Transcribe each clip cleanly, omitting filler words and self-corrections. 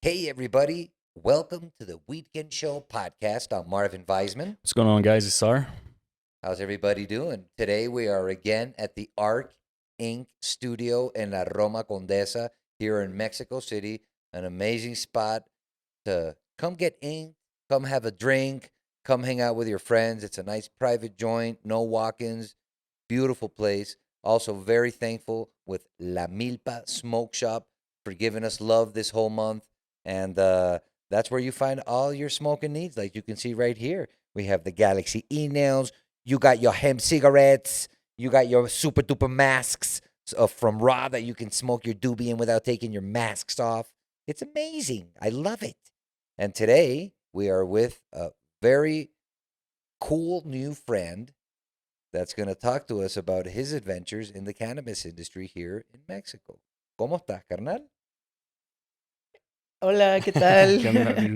Hey, everybody. Welcome to the Weedkend Show podcast. I'm Marvin Weisman. What's going on, guys? It's Sar. How's everybody doing? Today, we are again at the Arc Ink studio in La Roma Condesa here in Mexico City. An amazing spot to come get ink, come have a drink, come hang out with your friends. It's a nice private joint, no walk-ins, beautiful place. Also very thankful with La Milpa Smoke Shop for giving us love this whole month. And that's where you find all your smoking needs. Like you can see right here, we have the Galaxy e-nails. You got your hemp cigarettes. You got your super duper masks from Raw that you can smoke your doobie in without taking your masks off. It's amazing. I love it. And today we are with a very cool new friend that's going to talk to us about his adventures in the cannabis industry here in Mexico. ¿Cómo estás, carnal? Hola, ¿qué tal? ¿Qué onda, Marvin?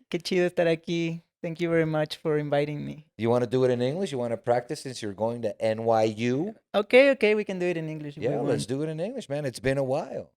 Qué chido estar aquí. Thank you very much for inviting me. You want to do it in English? You want to practice since you're going to NYU? Okay, we can do it in English if we Yeah, let's want. do it in English, man. It's been a while.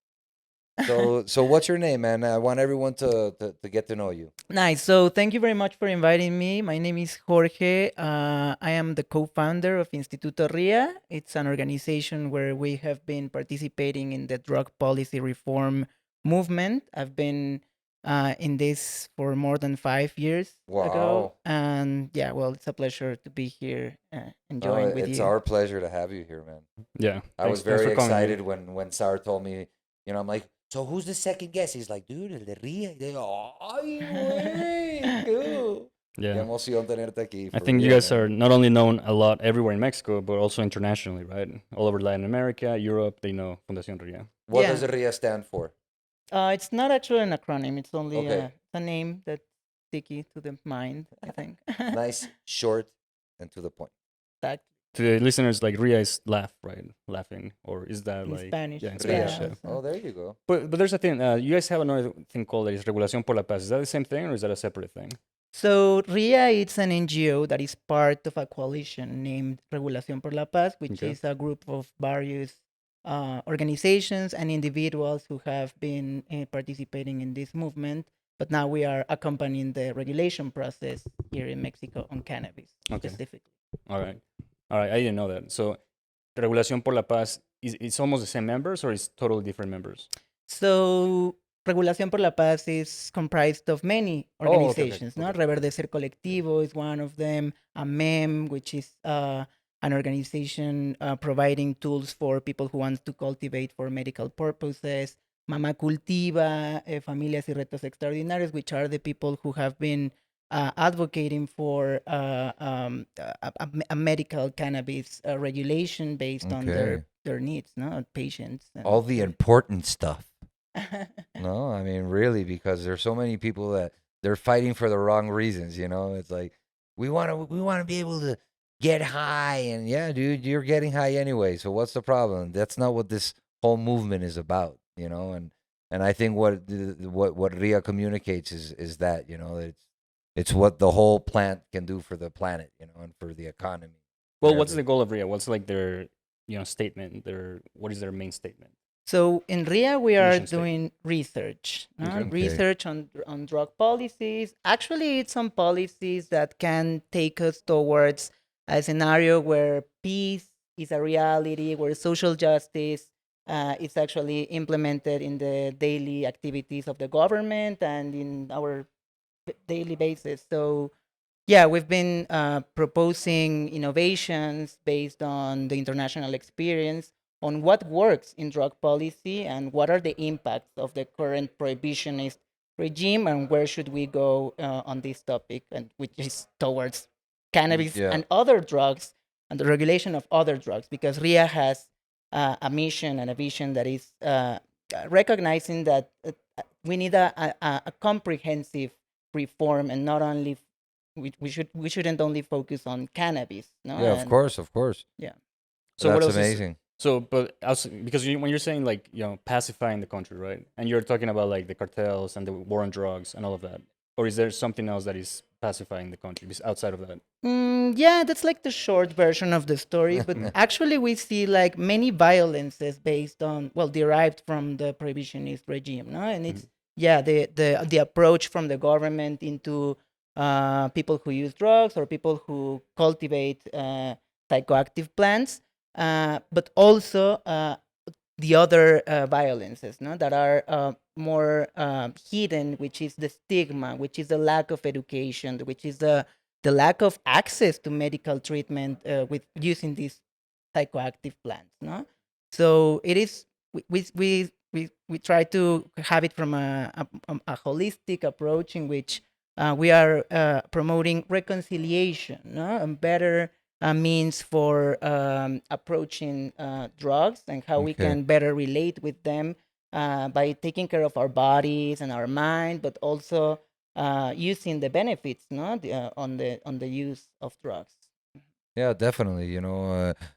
So what's your name, man? I want everyone to get to know you. Nice. So thank you very much for inviting me. My name is Jorge. I am the co-founder of Instituto RIA. It's an organization where we have been participating in the drug policy reform movement. I've been in this for more than 5 years ago. Wow. And yeah, well, it's a pleasure to be here Oh, enjoying with it's you. our pleasure to have you here, man. Yeah. I was thanks very for coming, excited man. when Sar told me, I'm like, so who's the second guest? He's like, dude, el de Ria. They go, ay, güey, cool. Qué Yeah. emoción tenerte aquí. I for think you real, guys man. are not only known a lot everywhere in Mexico, but also internationally, right? All over Latin America, Europe, they know Fundación RIA. What Yeah. does the RIA stand for? It's not actually an acronym. It's only Okay. a name that's sticky to the mind, I think. Nice, short, and to the point. That To the listeners, like RIA is laugh, right? Laughing. Or is that in like. Spanish. Yeah, in RIA. Spanish. Yeah. so- Oh, there you go. But there's a thing. You guys have another thing called is Regulación por la Paz. Is that the same thing or is that a separate thing? So RIA is an NGO that is part of a coalition named Regulación por la Paz, which Okay. is a group of various organizations and individuals who have been participating in this movement. But now we are accompanying the regulation process here in Mexico on cannabis Okay. specifically. All right. I didn't know that. So, Regulación por la Paz, it's almost the same members or it's totally different members? So, Regulación por la Paz is comprised of many Oh, okay, okay, organizations. No, okay. Reverdecer Colectivo is one of them. AMEM, which is an organization providing tools for people who want to cultivate for medical purposes. Mama Cultiva, Familias y Retos Extraordinarios, which are the people who have been advocating for a medical cannabis regulation based on Okay. their needs, no, patients. and- All the important stuff. No, I mean, really, because there's so many people that they're fighting for the wrong reasons. It's like we want to be able to get high, and yeah, dude, you're getting high anyway. So what's the problem? That's not what this whole movement is about. And I think what RIA communicates is that that it's what the whole plant can do for the planet, and for the economy. Well, for what's the everything. goal of RIA? What's like their statement? What is their main statement? So in RIA, we are Mission statement. doing research, no? Okay. Research on drug policies. Actually, it's on policies that can take us towards a scenario where peace is a reality, where social justice is actually implemented in the daily activities of the government and in our daily basis. So yeah, we've been proposing innovations based on the international experience on what works in drug policy and what are the impacts of the current prohibitionist regime and where should we go on this topic, and which is towards cannabis Yeah. and other drugs and the regulation of other drugs, because RIA has a mission and a vision that is recognizing that we need a comprehensive reform and not only we shouldn't only focus on cannabis, no? Yeah, of And course, of course. Yeah. So what That's else is amazing. so? But also, because when you're saying like pacifying the country, right? And you're talking about like the cartels and the war on drugs and all of that, or is there something else that is pacifying the country outside of that? Yeah, that's like the short version of the story. But actually, we see like many violences based on, well, derived from the prohibitionist regime, no? And it's yeah, the approach from the government into people who use drugs or people who cultivate psychoactive plants, but also the other violences, no, that are more hidden, which is the stigma, which is the lack of education, which is the lack of access to medical treatment with using these psychoactive plants. No, so it is we try to have it from a holistic approach in which we are promoting reconciliation, no, and better means for approaching drugs and how we Okay. can better relate with them by taking care of our bodies and our mind, but also using the benefits, no, on the use of drugs. Yeah, definitely.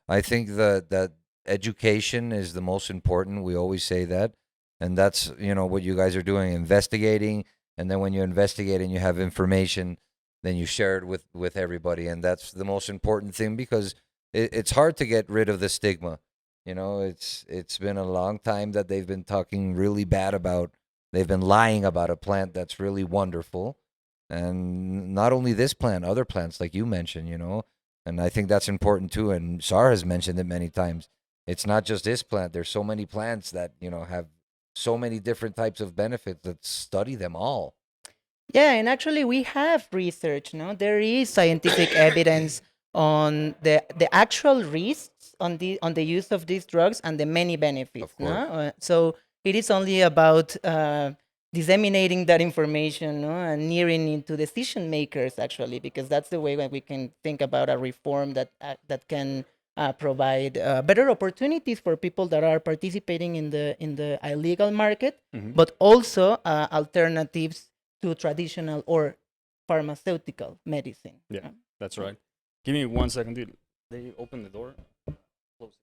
I think that education is the most important. We always say that, and that's what you guys are doing, investigating, and then when you investigate and you have information, then you share it with everybody, and that's the most important thing because it's hard to get rid of the stigma. It's been a long time that they've been talking really bad about, they've been lying about a plant that's really wonderful, and not only this plant, other plants like you mentioned. And I think that's important too. And Sarah has mentioned it many times. It's not just this plant. There's so many plants that, have so many different types of benefits that study them all. Yeah, and actually we have research, no? There is scientific evidence on the actual risks on the use of these drugs and the many benefits, Of no? course. So it is only about disseminating that information, no, and nearing into decision makers actually, because that's the way that we can think about a reform that can provide better opportunities for people that are participating in the illegal market, Hmm. but also alternatives to traditional or pharmaceutical medicine. Yeah, that's right. Give me 1 second, dude. They open the door. Close.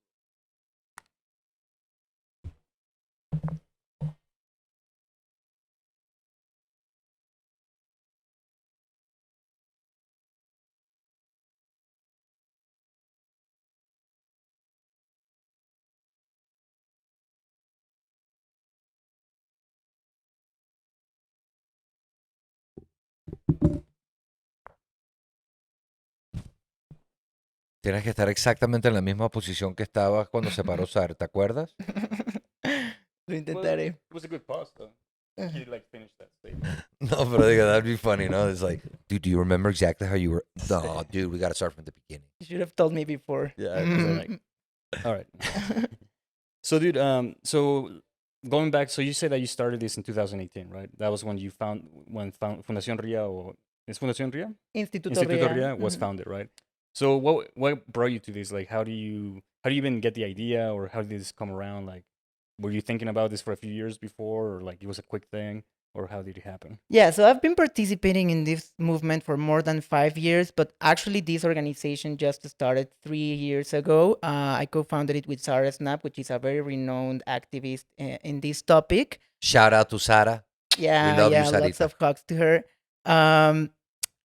Tienes que estar exactamente en la misma posición que estabas cuando se paró Sarah, ¿te acuerdas? Lo It intentaré. was a good pause, though. He like finished that statement. No, pero digo, that'd be funny, no? It's like, dude, do you remember exactly how you were? No, dude, we got to start from the beginning. You should have told me before. Yeah, like- All right. So, dude, so going back, so you say that you started this in 2018, right? That was when you found Fundación RIA, or is Fundación RIA? Instituto Instituto RIA. RIA was founded, right? So what brought you to this? Like, how do you even get the idea, or how did this come around? Like, were you thinking about this for a few years before, or like it was a quick thing, or how did it happen? Yeah, so I've been participating in this movement for more than 5 years, but actually, this organization just started 3 years ago. I co founded it with Sarah Snap, which is a very renowned activist in this topic. Shout out to Sarah. Yeah, love you, yeah, lots Sarita. of hugs to her. Um,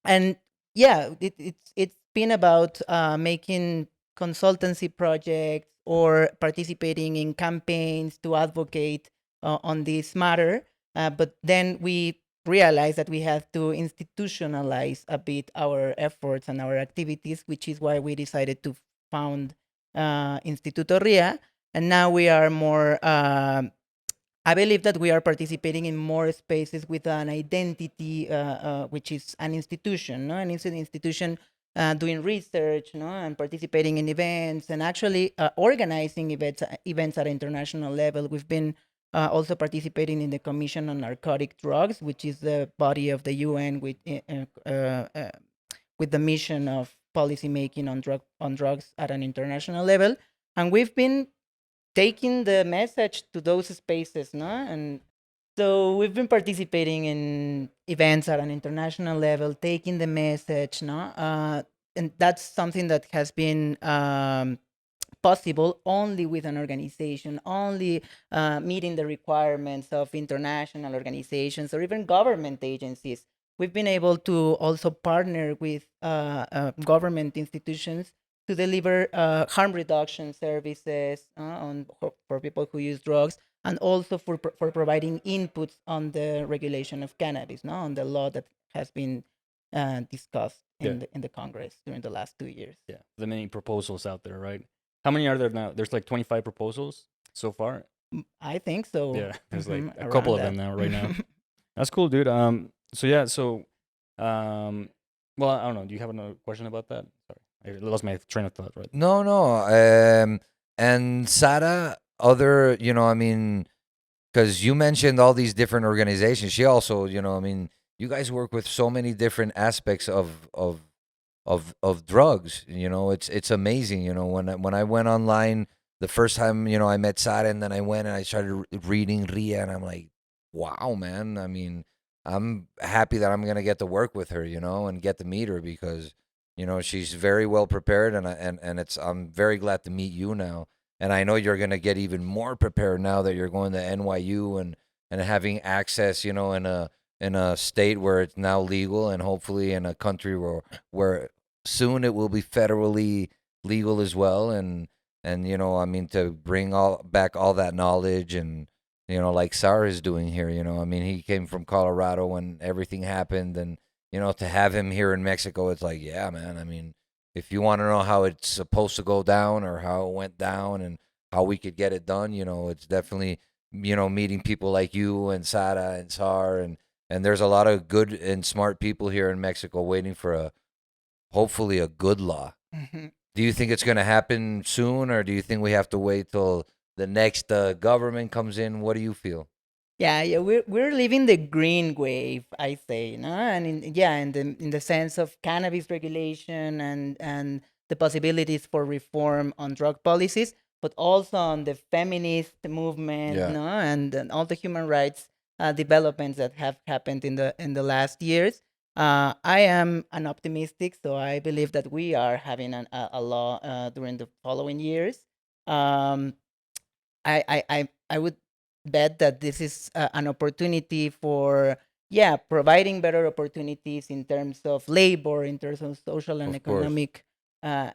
and yeah, it's been about making consultancy projects or participating in campaigns to advocate on this matter. But then we realized that we have to institutionalize a bit our efforts and our activities, which is why we decided to found Instituto RIA. And now we are more I believe that we are participating in more spaces with an identity, which is an institution, no? And it's an institution doing research, no, and participating in events and actually organizing events at international level. We've been also participating in the Commission on Narcotic Drugs, which is the body of the UN with the mission of policy making on drugs at an international level. And we've been taking the message to those spaces, no? And so we've been participating in events at an international level, taking the message, no? And that's something that has been possible only with an organization, only meeting the requirements of international organizations or even government agencies. We've been able to also partner with government institutions to deliver harm reduction services for people who use drugs, and also for providing inputs on the regulation of cannabis, no, on the law that has been discussed Yeah. in the Congress during the last 2 years. Yeah, the many proposals out there, right? How many are there now? There's like 25 proposals so far. I think so. Yeah, there's like a Around couple of that. them now, right now. That's cool, dude. So yeah, um, well, I don't know. Do you have another question about that? Sorry, I lost my train of thought. Right. No, no. And Sara, I mean, because you mentioned all these different organizations. She also, I mean, you guys work with so many different aspects of drugs. It's amazing. When I went online the first time, I met Sara, and then I went and I started reading RIA, and I'm like, wow, man. I mean, I'm happy that I'm gonna get to work with her, and get to meet her because she's very well prepared, and I'm very glad to meet you now, and I know you're gonna get even more prepared now that you're going to NYU and having access, in a state where it's now legal, and hopefully in a country where soon it will be federally legal as well, and I mean, to bring all that knowledge, and like Sarah is doing here. I mean, he came from Colorado when everything happened, and to have him here in Mexico, it's like, yeah, man. I mean, if you want to know how it's supposed to go down or how it went down and how we could get it done, it's definitely meeting people like you and Sara and Sar, and there's a lot of good and smart people here in Mexico waiting for hopefully a good law. Do you think it's going to happen soon, or do you think we have to wait till the next government comes in? What do you feel? Yeah, we're living the green wave, I say, no, and in the sense of cannabis regulation and the possibilities for reform on drug policies, but also on the feminist movement, Yeah. no, and all the human rights developments that have happened in the last years. I am an optimistic, so I believe that we are having a law during the following years. Um, I would bet that this is an opportunity for providing better opportunities in terms of labor, in terms of social and Of course. economic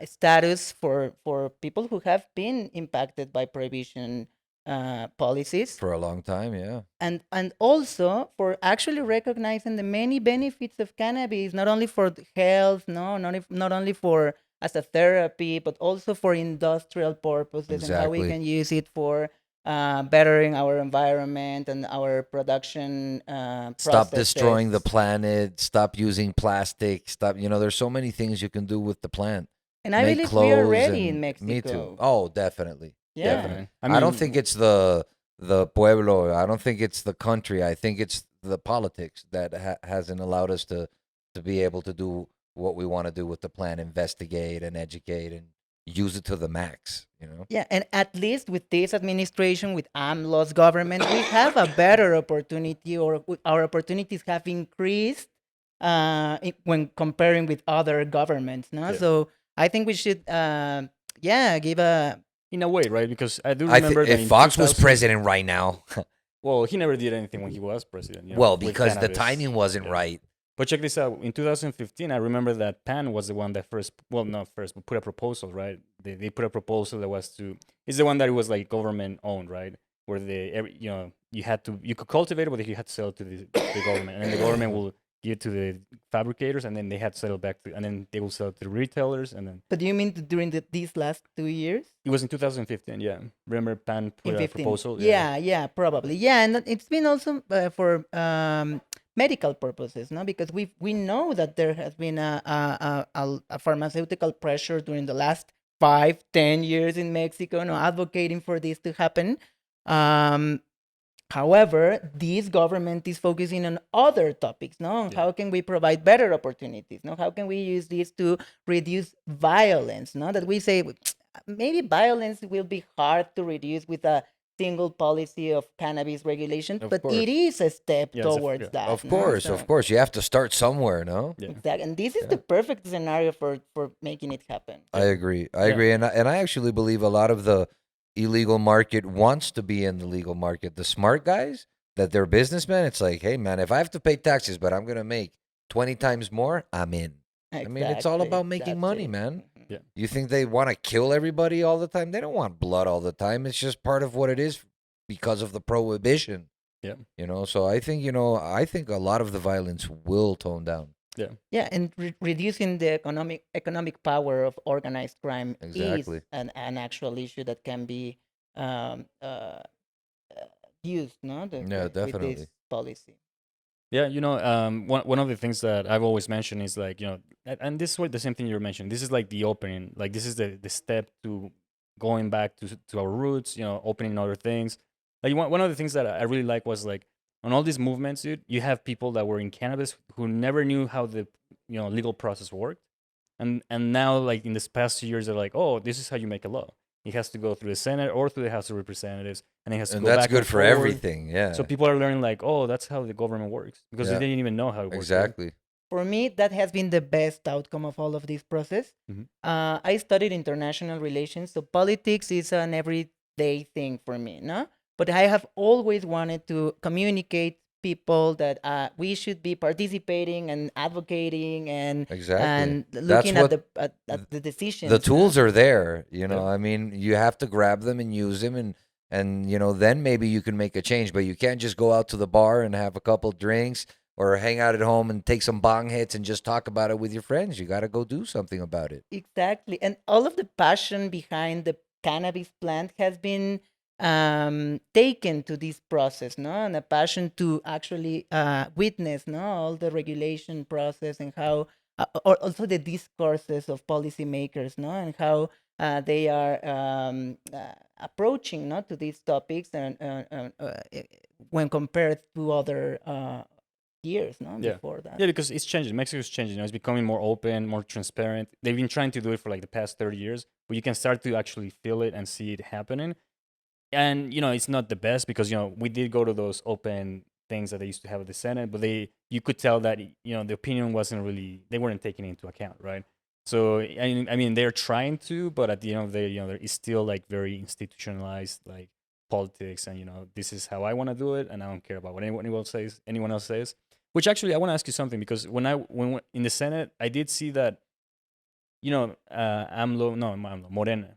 status for people who have been impacted by prohibition policies, For a long time, yeah. and also for actually recognizing the many benefits of cannabis, not only for the health, no, not only for as a therapy, but also for industrial purposes and how we Exactly. can use it for bettering our environment and our production Stop destroying the processes. planet. Stop using plastic. Stop. There's so many things you can do with the plant. And I Make believe we are clothes, ready in and me too. Mexico. Oh, definitely. Yeah. Definitely. I I don't mean, think it's the pueblo. I don't think it's the country. I think it's the politics that hasn't allowed us to be able to do what we want to do with the plant, investigate and educate and use it to the max. Yeah, and at least with this administration, with AMLO's government, we have a better opportunity, or our opportunities have increased when comparing with other governments. No, Yeah. so I think we should, give a. in a way, right? Because I do I think remember that if in Fox was 2000 president right now, well, he never did anything when he was president. well, with because the cannabis. timing wasn't Yeah. right. But check this out. In 2015, I remember that Pan was the one that first, well, not first, but put a proposal, right? They put a proposal that was it's the one that it was like government owned, right? Where you could cultivate it, but you had to sell it to the government. And then the government will give it to the fabricators, and then they had to sell it back and then they will sell it to the retailers. And then But do you mean during these last 2 years? it was in 2015, yeah. Remember Pan put In a 15. proposal? Yeah, probably. Yeah, and it's been also for medical purposes, no? Because we know that there has been a pharmaceutical pressure during the last 5-10 years in Mexico, no, advocating for this to happen. Um, However, this government is focusing on other topics, no? Yeah. How can we provide better opportunities, no? How can we use this to reduce violence, no? That we say maybe violence will be hard to reduce with a single policy of cannabis regulation, Of but course. it is a step Yeah, it's towards that. Of no? course, So- of course. You have to start somewhere, no? Yeah. Exactly. And this is Yeah. the perfect scenario for making it happen. I agree. I Yeah. agree, and I actually believe a lot of the illegal market wants to be in the legal market. The smart guys that they're businessmen. It's like, hey man, if I have to pay taxes, but I'm gonna make 20 times more, I'm in. I mean, it's all Exactly. about making That's money, it. man. Mhm. Yeah. You think they want to kill everybody all the time? They don't want blood all the time. It's just part of what it is because of the prohibition. Yeah. So I think a lot of the violence will tone down. Yeah, and reducing the economic power of organized crime Exactly. is an actual issue that can be um, uh, used, no, Yeah, with definitely. this policy. Yeah, one of the things that I've always mentioned is like, and this is what the same thing you're mentioning. This is like the opening, like this is the step to going back to our roots, opening other things. Like one of the things that I really like was like on all these movements, dude, you have people that were in cannabis who never knew how the legal process worked, and now like in this past 2 years, they're like, oh, this is how you make a law. It has to go through the Senate or through the House of Representatives, and it has to And go that's back good and for forward. everything. Yeah. So people are learning like, oh, that's how the government works because Yeah. they didn't even know how it works. Exactly. For me, that has been the best outcome of all of this process. Mhm. I studied international relations, so politics is an everyday thing for me, no? But I have always wanted to communicate people that we should be participating and advocating and Exactly. That's looking what at the decisions. the tools no? are there. Yeah. I mean, you have to grab them and use them, and then maybe you can make a change. But you can't just go out to the bar and have a couple drinks or hang out at home and take some bong hits and just talk about it with your friends. You got to go do something about it. Exactly. And all of the passion behind the cannabis plant has been taken to this process, no? And a passion to actually witness, no? All the regulation process and how, or also the discourses of policymakers, no? And how they are approaching, no? To these topics and when compared to other years, no? Yeah. Before that. Yeah, because it's changing. Mexico's changing. It's becoming more open, more transparent. They've been trying to do it for like the past 30 years, but you can start to actually feel it and see it happening. And it's not the best because we did go to those open things that they used to have at the Senate, but you could tell that the opinion wasn't really, they weren't taking it into account, right? So I mean they're trying to, but at the end of the day, there is still like very institutionalized like politics, and this is how I want to do it, and I don't care about what anyone else says. Which actually, I want to ask you something because when in the Senate, I did see that Morena,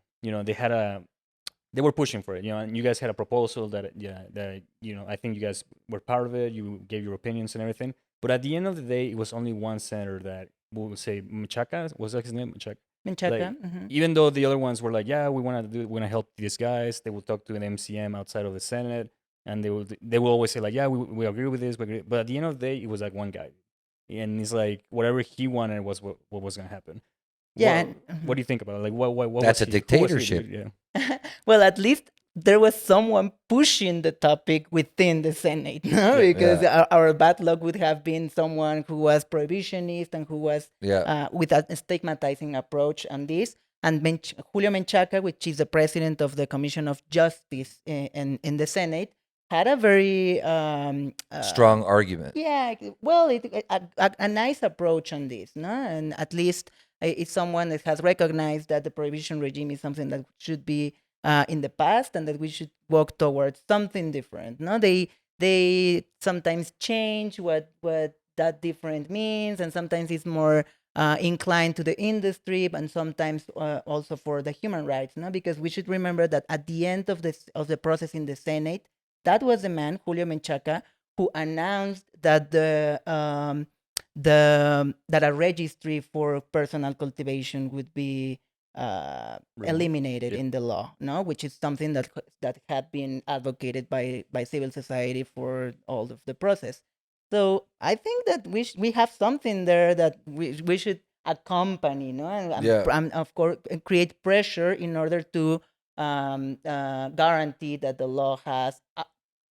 they were pushing for it, and you guys had a proposal that I think you guys were part of it. You gave your opinions and everything, but at the end of the day, it was only one senator that will say Machaca, was that his name? Machaca. Menchaca. Even though the other ones were like, yeah, we want to help these guys. They will talk to an MCM outside of the Senate, and they will always say like, yeah, we agree with this, but at the end of the day, it was like one guy, and it's like whatever he wanted was what was gonna happen. Yeah. What do you think about it? Like what That's was a he- who was he, dictatorship. dude? Yeah. Well, at least there was someone pushing the topic within the Senate, no? Yeah. Because our bad luck would have been someone who was prohibitionist and who was Yeah. with a stigmatizing approach on this. And Julio Menchaca, which is the president of the Commission of Justice in the Senate, had a very Strong argument. yeah, well, a nice approach on this, no? And at least it's someone that has recognized that the prohibition regime is something that should be in the past and that we should walk towards something different. No, they sometimes change what that different means, and sometimes it's more inclined to the industry, and sometimes also for the human rights. No, because we should remember that at the end of the process in the Senate, that was the man Julio Menchaca who announced that that a registry for personal cultivation would be eliminated Yep. in the law, no, which is something that had been advocated by civil society for all of the process. So I think that we have something there that we should accompany, no, Yeah. and of course create pressure in order to guarantee that the law has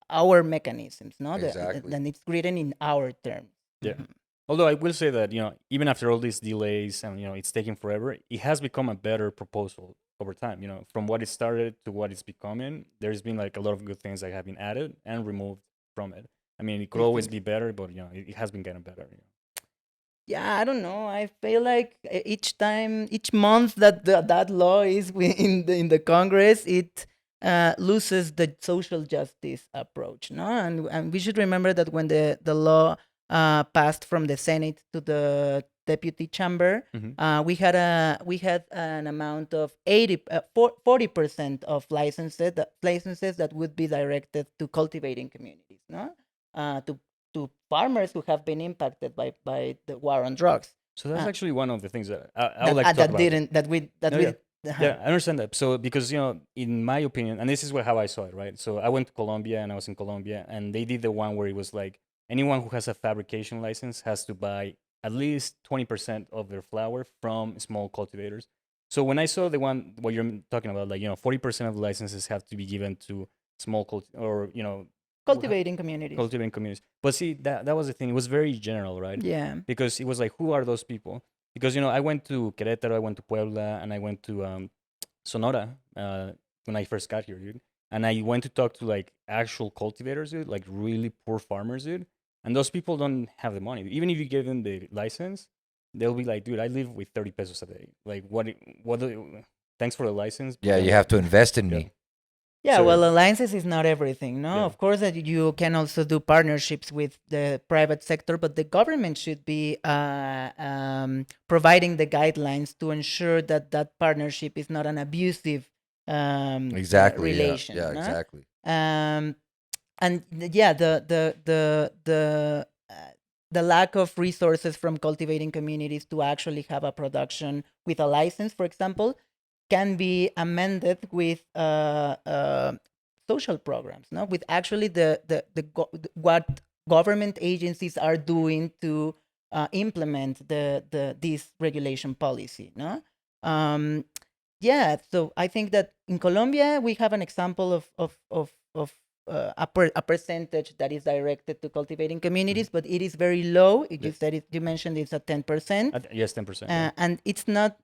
our mechanisms, no, Exactly. then it's written in our terms. Yeah. Mhm. Although I will say that even after all these delays and it's taking forever, it has become a better proposal over time. From what it started to what it's becoming, there's been like a lot of good things that have been added and removed from it. I mean, it could I always think be better, but it has been getting better. Yeah, I don't know. I feel like each month that that law is in the Congress, it loses the social justice approach, no? And we should remember that when the law passed from the Senate to deputy chamber, Mhm. we had an amount of 40% of licenses that would be directed to cultivating communities, no, to farmers who have been impacted by the war on drugs. So that's Uh, actually one of the things that I would like to talk that about. didn't that we that No, we yeah. Yeah, I understand that. So because in my opinion, and this is how I saw it, right? So I went to Colombia, and I was in Colombia, and they did the one where it was like anyone who has a fabrication license has to buy at least 20% of their flour from small cultivators. So when I saw the one what you're talking about, like 40% of the licenses have to be given to small or cultivating communities. cultivating communities. But see, that was the thing. It was very general, right? Yeah. Because it was like, who are those people? Because I went to Querétaro, I went to Puebla, and I went to Sonora when I first got here, dude. And I went to talk to like actual cultivators, dude, like really poor farmers, dude. And those people don't have the money. Even if you give them the license, they'll be like, dude, I live with 30 pesos a day. Like, thanks for the license. Yeah, you have to invest in Yeah. me. Yeah, So- well, alliances is not everything, no? Yeah. Of course, that you can also do partnerships with the private sector, but the government should be providing the guidelines to ensure that that partnership is not an abusive Exactly. relation. Yeah, no? exactly. Yeah, the lack of resources from cultivating communities to actually have a production with a license, for example, can be amended with social programs, no? With actually what government agencies are doing to implement this regulation policy, no? Yeah, so I think that in Colombia we have an example of a percentage that is directed to cultivating communities, but it is very low. You Yes. said you mentioned it's at 10%. Yes, 10%. Yeah. And it's not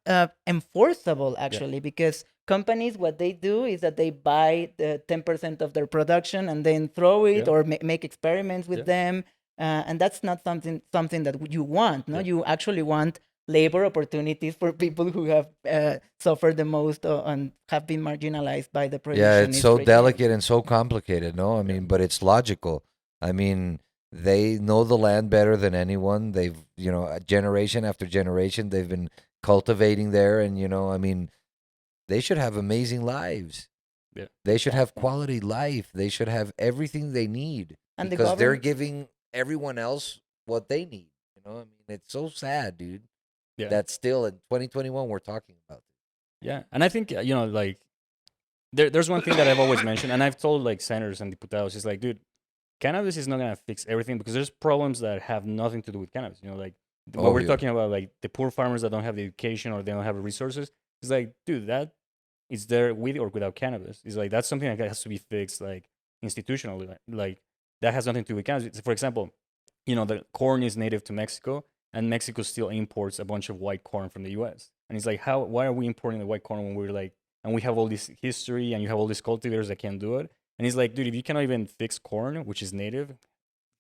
enforceable actually, because companies, what they do is that they buy the 10% of their production and then throw it Yeah. or make experiments with Yeah. them, and that's not something that you want. No, Yeah. you actually want labor opportunities for people who have suffered the most and have been marginalized by the Yeah, it's prohibitionist so regime. delicate and so complicated, no? I mean, but it's logical. I mean, they know the land better than anyone. They've, generation after generation, they've been cultivating there. And, I mean, they should have amazing lives. Yeah. They should have Exactly. quality life. They should have everything they need And the because they're government, giving everyone else what they need. I mean, it's so sad, dude. Yeah. That still in 2021 we're talking about this. Yeah, and I think like there's one thing that I've always mentioned, and I've told like senators and diputados, is like, dude, cannabis is not gonna fix everything because there's problems that have nothing to do with cannabis. Like what Oh, we're yeah. talking about, like the poor farmers that don't have the education or they don't have the resources. It's like, dude, that is there with or without cannabis. It's like that's something that has to be fixed, like institutionally. Like that has nothing to do with cannabis. For example, the corn is native to Mexico, and Mexico still imports a bunch of white corn from the U.S. And it's like, why are we importing the white corn when we're like, and we have all this history, and you have all these cultivators that can do it? And he's like, dude, if you cannot even fix corn, which is native,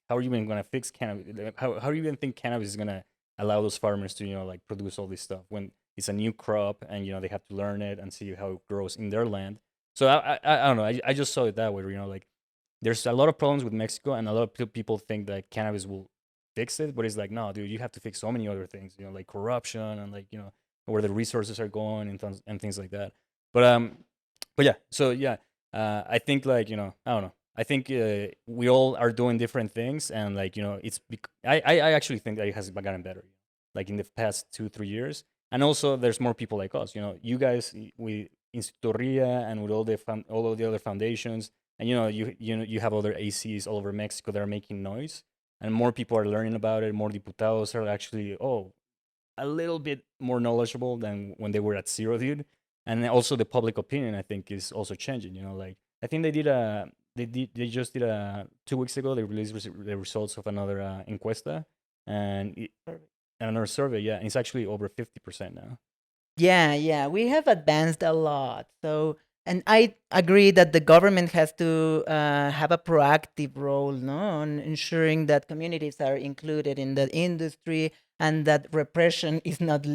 how are you even gonna fix cannabis? How do you even think cannabis is gonna allow those farmers to like produce all this stuff when it's a new crop and they have to learn it and see how it grows in their land? So I don't know. I just saw it that way. Like there's a lot of problems with Mexico, and a lot of people think that cannabis will fix it, but it's like, no, dude, you have to fix so many other things, like corruption and like where the resources are going and things like that. But yeah, so yeah, I think like I don't know. I think we all are doing different things, and like I actually think that it has gotten better, like in the past 2-3 years, and also there's more people like us. You guys with Instituto RIA and with all of the other foundations, and you have other ACs all over Mexico that are making noise, and more people are learning about it. More diputados are actually a little bit more knowledgeable than when they were at zero, dude. And also the public opinion, I think, is also changing. Like I think they just did a 2 weeks ago. They released the results of another encuesta and another survey. Yeah, and it's actually over 50% now. Yeah, we have advanced a lot. So, and I agree that the government has to have a proactive role, no, on ensuring that communities are included in the industry and that repression is not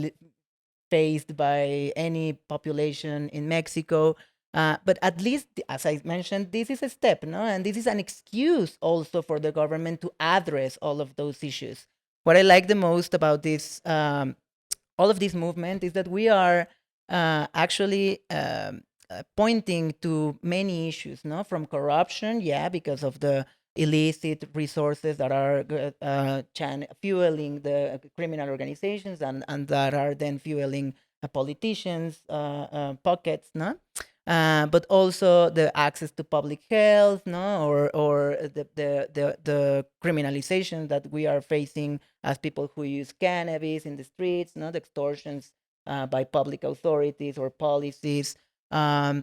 faced by any population in Mexico. But at least, as I mentioned, this is a step, no, and this is an excuse also for the government to address all of those issues. what I like the most about this, all of this movement, is that we are actually pointing to many issues, no, from corruption, yeah, because of the illicit resources that are fueling the criminal organizations, and that are then fueling politicians' pockets, no? But also the access to public health, no, or the criminalization that we are facing as people who use cannabis in the streets, not extortions by public authorities or policies. Um,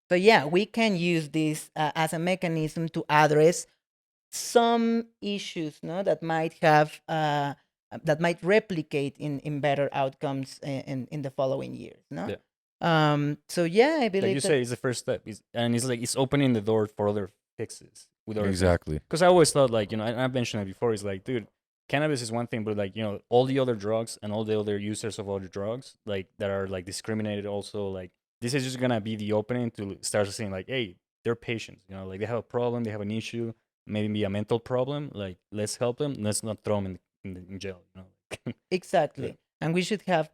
so yeah, we can use this as a mechanism to address some issues, no, that might have that might replicate in better outcomes in the following years, no. Yeah. So yeah, I Like you believe that. say, it's the first step, and it's like it's opening the door for other fixes with other things. Exactly. Because I always thought, like, and I've mentioned it before. It's like, dude, cannabis is one thing, but like, all the other drugs and all the other users of other drugs, like that are like discriminated. Also, like this is just gonna be the opening to start saying, like, hey, they're patients. Like they have a problem, they have an issue, maybe a mental problem. Like let's help them. Let's not throw them in jail. Exactly. And we should have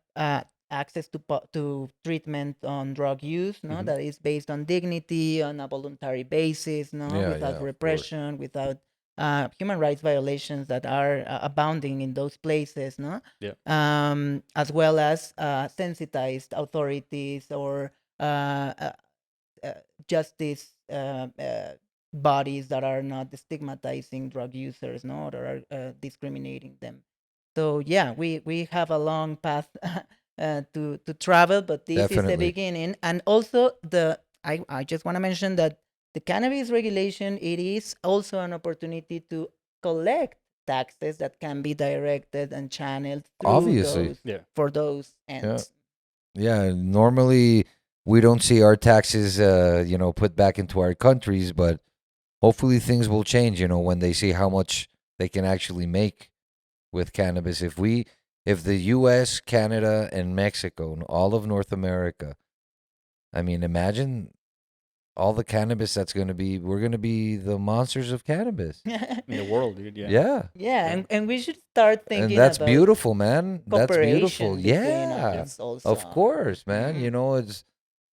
access to treatment on drug use, no, Mhm. that is based on dignity, on a voluntary basis, no, Yeah, without of course. repression, without human rights violations that are abounding in those places, no. Yeah. As well as sensitized authorities or uh, justice bodies that are not stigmatizing drug users, no, or are discriminating them. So yeah, we have a long path to travel, but this is the Definitely. beginning. And also I just want to mention that the cannabis regulation, it is also an opportunity to collect taxes that can be directed and channeled through Obviously. those Yeah. for those Yeah. ends. Yeah, normally we don't see our taxes, put back into our countries, but hopefully things will change, when they see how much they can actually make with cannabis. If the U.S., Canada, and Mexico, and all of North America, I mean, imagine all the cannabis that's going to be, we're going to be the monsters of cannabis. In the world, dude. Yeah. Yeah. Yeah, and we should start And thinking that's about beautiful, man. That's beautiful. cooperation between Yeah. us also. Of course, man. Mhm.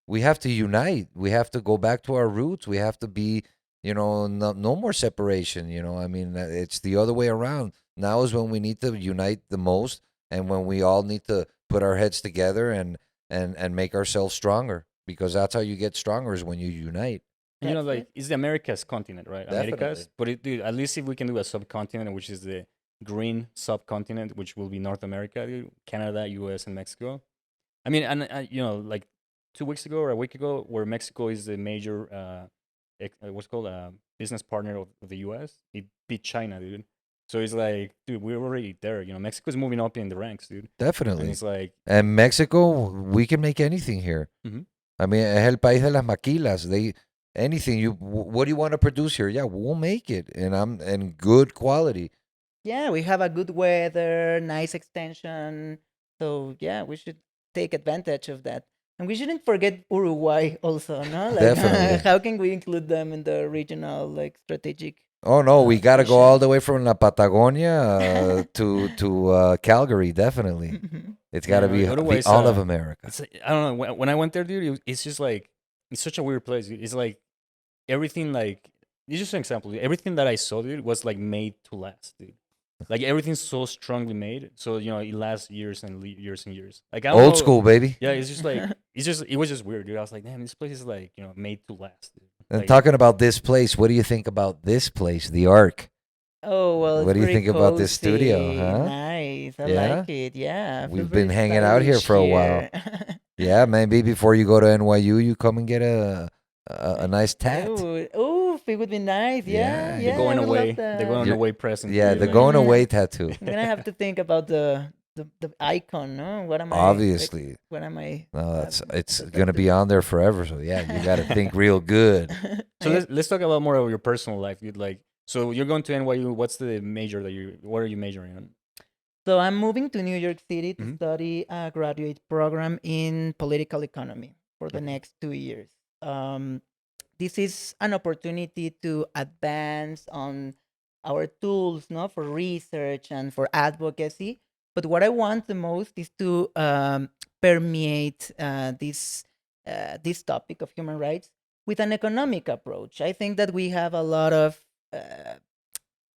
We have to unite. We have to go back to our roots. We have to be, no more separation. I mean, it's the other way around. Now is when we need to unite the most, and when we all need to put our heads together and make ourselves stronger. Because that's how you get stronger, is when you unite. And That's like it. it's the Americas continent, right? Definitely. Americas, but dude, at least if we can do a subcontinent, which is the green subcontinent, which will be North America, dude, Canada, U.S., and Mexico. I mean, and like 2 weeks ago or a week ago, where Mexico is the major what's it called business partner of the U.S., it beat China, dude. So it's like, dude, we're already there. Mexico's moving up in the ranks, dude. And Definitely. it's like, And Mexico, we can make anything here. Mhm. I mean, es el país de las maquilas. Anything what do you want to produce here? Yeah, we'll make it, and good quality. Yeah, we have a good weather, nice extension. So yeah, we should take advantage of that. And we shouldn't forget Uruguay also, no? Like Definitely. how can we include them in the regional like strategic Oh no, we got to go all vision? the way from La Patagonia to Calgary. Definitely, it's got to man, be Uruguay's all of America. it's like, I don't know. When I went there, dude, it's just like it's such a weird place. It's like everything, like it's just an example. Dude. Everything that I saw, dude, was like made to last, dude. Like everything's so strongly made, so it lasts years and years and years. Like I don't Old know. school, baby. Yeah, it's just like it was just weird, dude. I was like, damn, this place is like made to last. Dude. And Like, talking about this place, what do you think about this place, the Ark? Oh, well, it's What do you pretty think about this studio, cozy, huh? nice. I Yeah? like it. Yeah, I feel We've been very hanging out here stylish for a while. here. Yeah, maybe before you go to NYU, you come and get a nice tat. Oh, it would be nice. Yeah, Yeah, the yeah, I going would love away, the going that. away present. Yeah, for you, the like- going Yeah. away tattoo. I'm gonna have to think about the icon, no? What am I? Obviously. What am I? No, it's the gonna be tattoo? on there forever. So yeah, you got to think real good. So I- let's talk about more of your personal life. You'd like, so you're going to NYU. What's the major what are you majoring on? So I'm moving to New York City to Mhm. study a graduate program in political economy for the Okay. next 2 years. This is an opportunity to advance on our tools, no, for research and for advocacy. But what I want the most is to permeate this topic of human rights with an economic approach. I think that we have a lot of uh,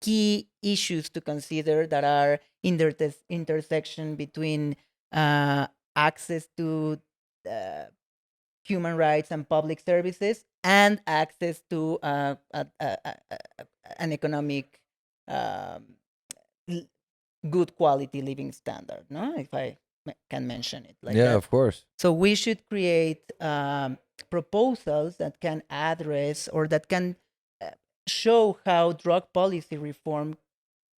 key issues to consider that are in the intersection between uh, access to uh, human rights and public services and access to an economic um, l- good quality living standard, no, if I can mention it like Yeah, that. of course. So we should create proposals that can address or that can uh, show how drug policy reform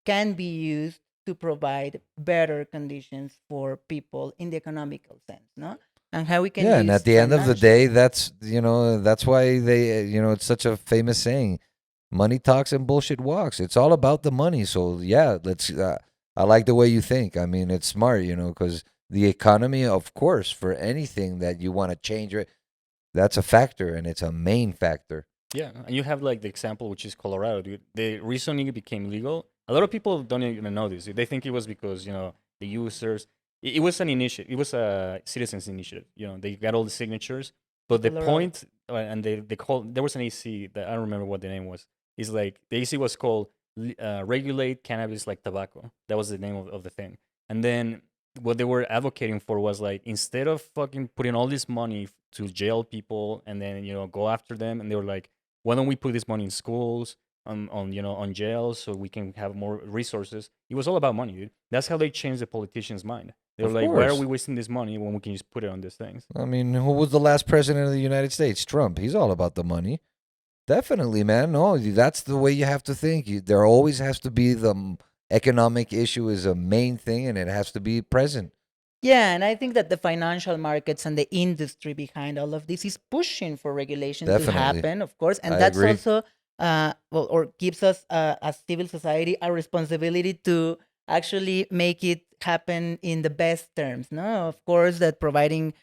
can be used to provide better conditions for people in the economical sense, no? And how we can Yeah, and use at the end of the financial. day, that's why they, it's such a famous saying, money talks and bullshit walks. It's all about the money. So yeah, let's. I like the way you think. I mean, it's smart, because the economy, of course, for anything that you want to change, that's a factor, and it's a main factor. Yeah, and you have like the example, which is Colorado, dude. They recently became legal. A lot of people don't even know this. They think it was because the users. It was an initiative. It was a citizens initiative. They got all the signatures. But the Colorado. point, and they called. There was an AC that I don't remember what the name was. Is like the AC was called regulate cannabis like tobacco. That was the name of the thing. And then what they were advocating for was like instead of fucking putting all this money to jail people and then go after them, and they were like, why don't we put this money in schools, on jails, so we can have more resources? It was all about money, dude. That's how they changed the politicians' mind. They were Of like, why are course. we wasting this money when we can just put it on these things? I mean, who was the last president of the United States? Trump. He's all about the money. Definitely, man. No, that's the way you have to think. There always has to be economic issue is a main thing, and it has to be present. Yeah, and I think that the financial markets and the industry behind all of this is pushing for regulation to Definitely. happen, of course, and I that's agree. also well, or gives us as civil society a responsibility to actually make it happen in the best terms. No, of course, that providing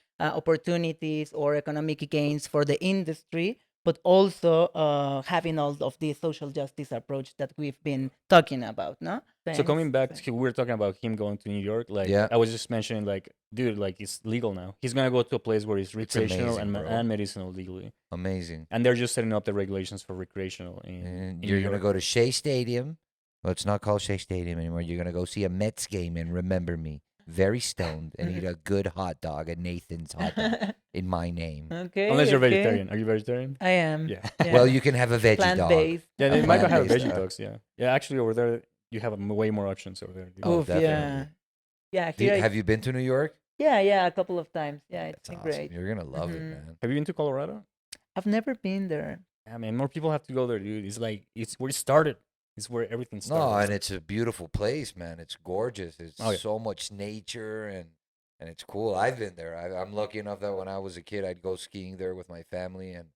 opportunities or economic gains for the industry, but also having all of the social justice approach that we've been talking about. No, So thanks. coming back to, we were talking about him going to New York. Like Yeah. I was just mentioning, like, dude, like it's legal now. He's gonna go to a place where it's recreational amazing, bro. and medicinal legally, Amazing. and they're just setting up the regulations for recreational in And in you're New gonna York. go to Shea Stadium. Well, it's not called Shea Stadium anymore. You're gonna go see a Mets game and remember me. Very stoned and eat a good hot dog at Nathan's hot dog in my name. Okay. Unless you're okay. vegetarian. Are you vegetarian? I am. Yeah. Well, you can have a veggie plant dog. based. Yeah, A they might not have plant-based veggie dog. dogs. Yeah, yeah. Actually, over there you have way more options over there. Dude. Oh, Oof, yeah. definitely. Yeah, Do you- here I, have you been to New York? yeah, a couple of times. Yeah, it's That's been awesome. great. You're gonna love it, Mhm. man. Have you been to Colorado? I've never been there. Yeah, man. More people have to go there, dude. It's like it's where it started. It's where everything started. No, and it's a beautiful place, man. It's gorgeous. It's Oh, yeah. so much nature and it's cool. I've been there. I'm lucky enough that when I was a kid, I'd go skiing there with my family and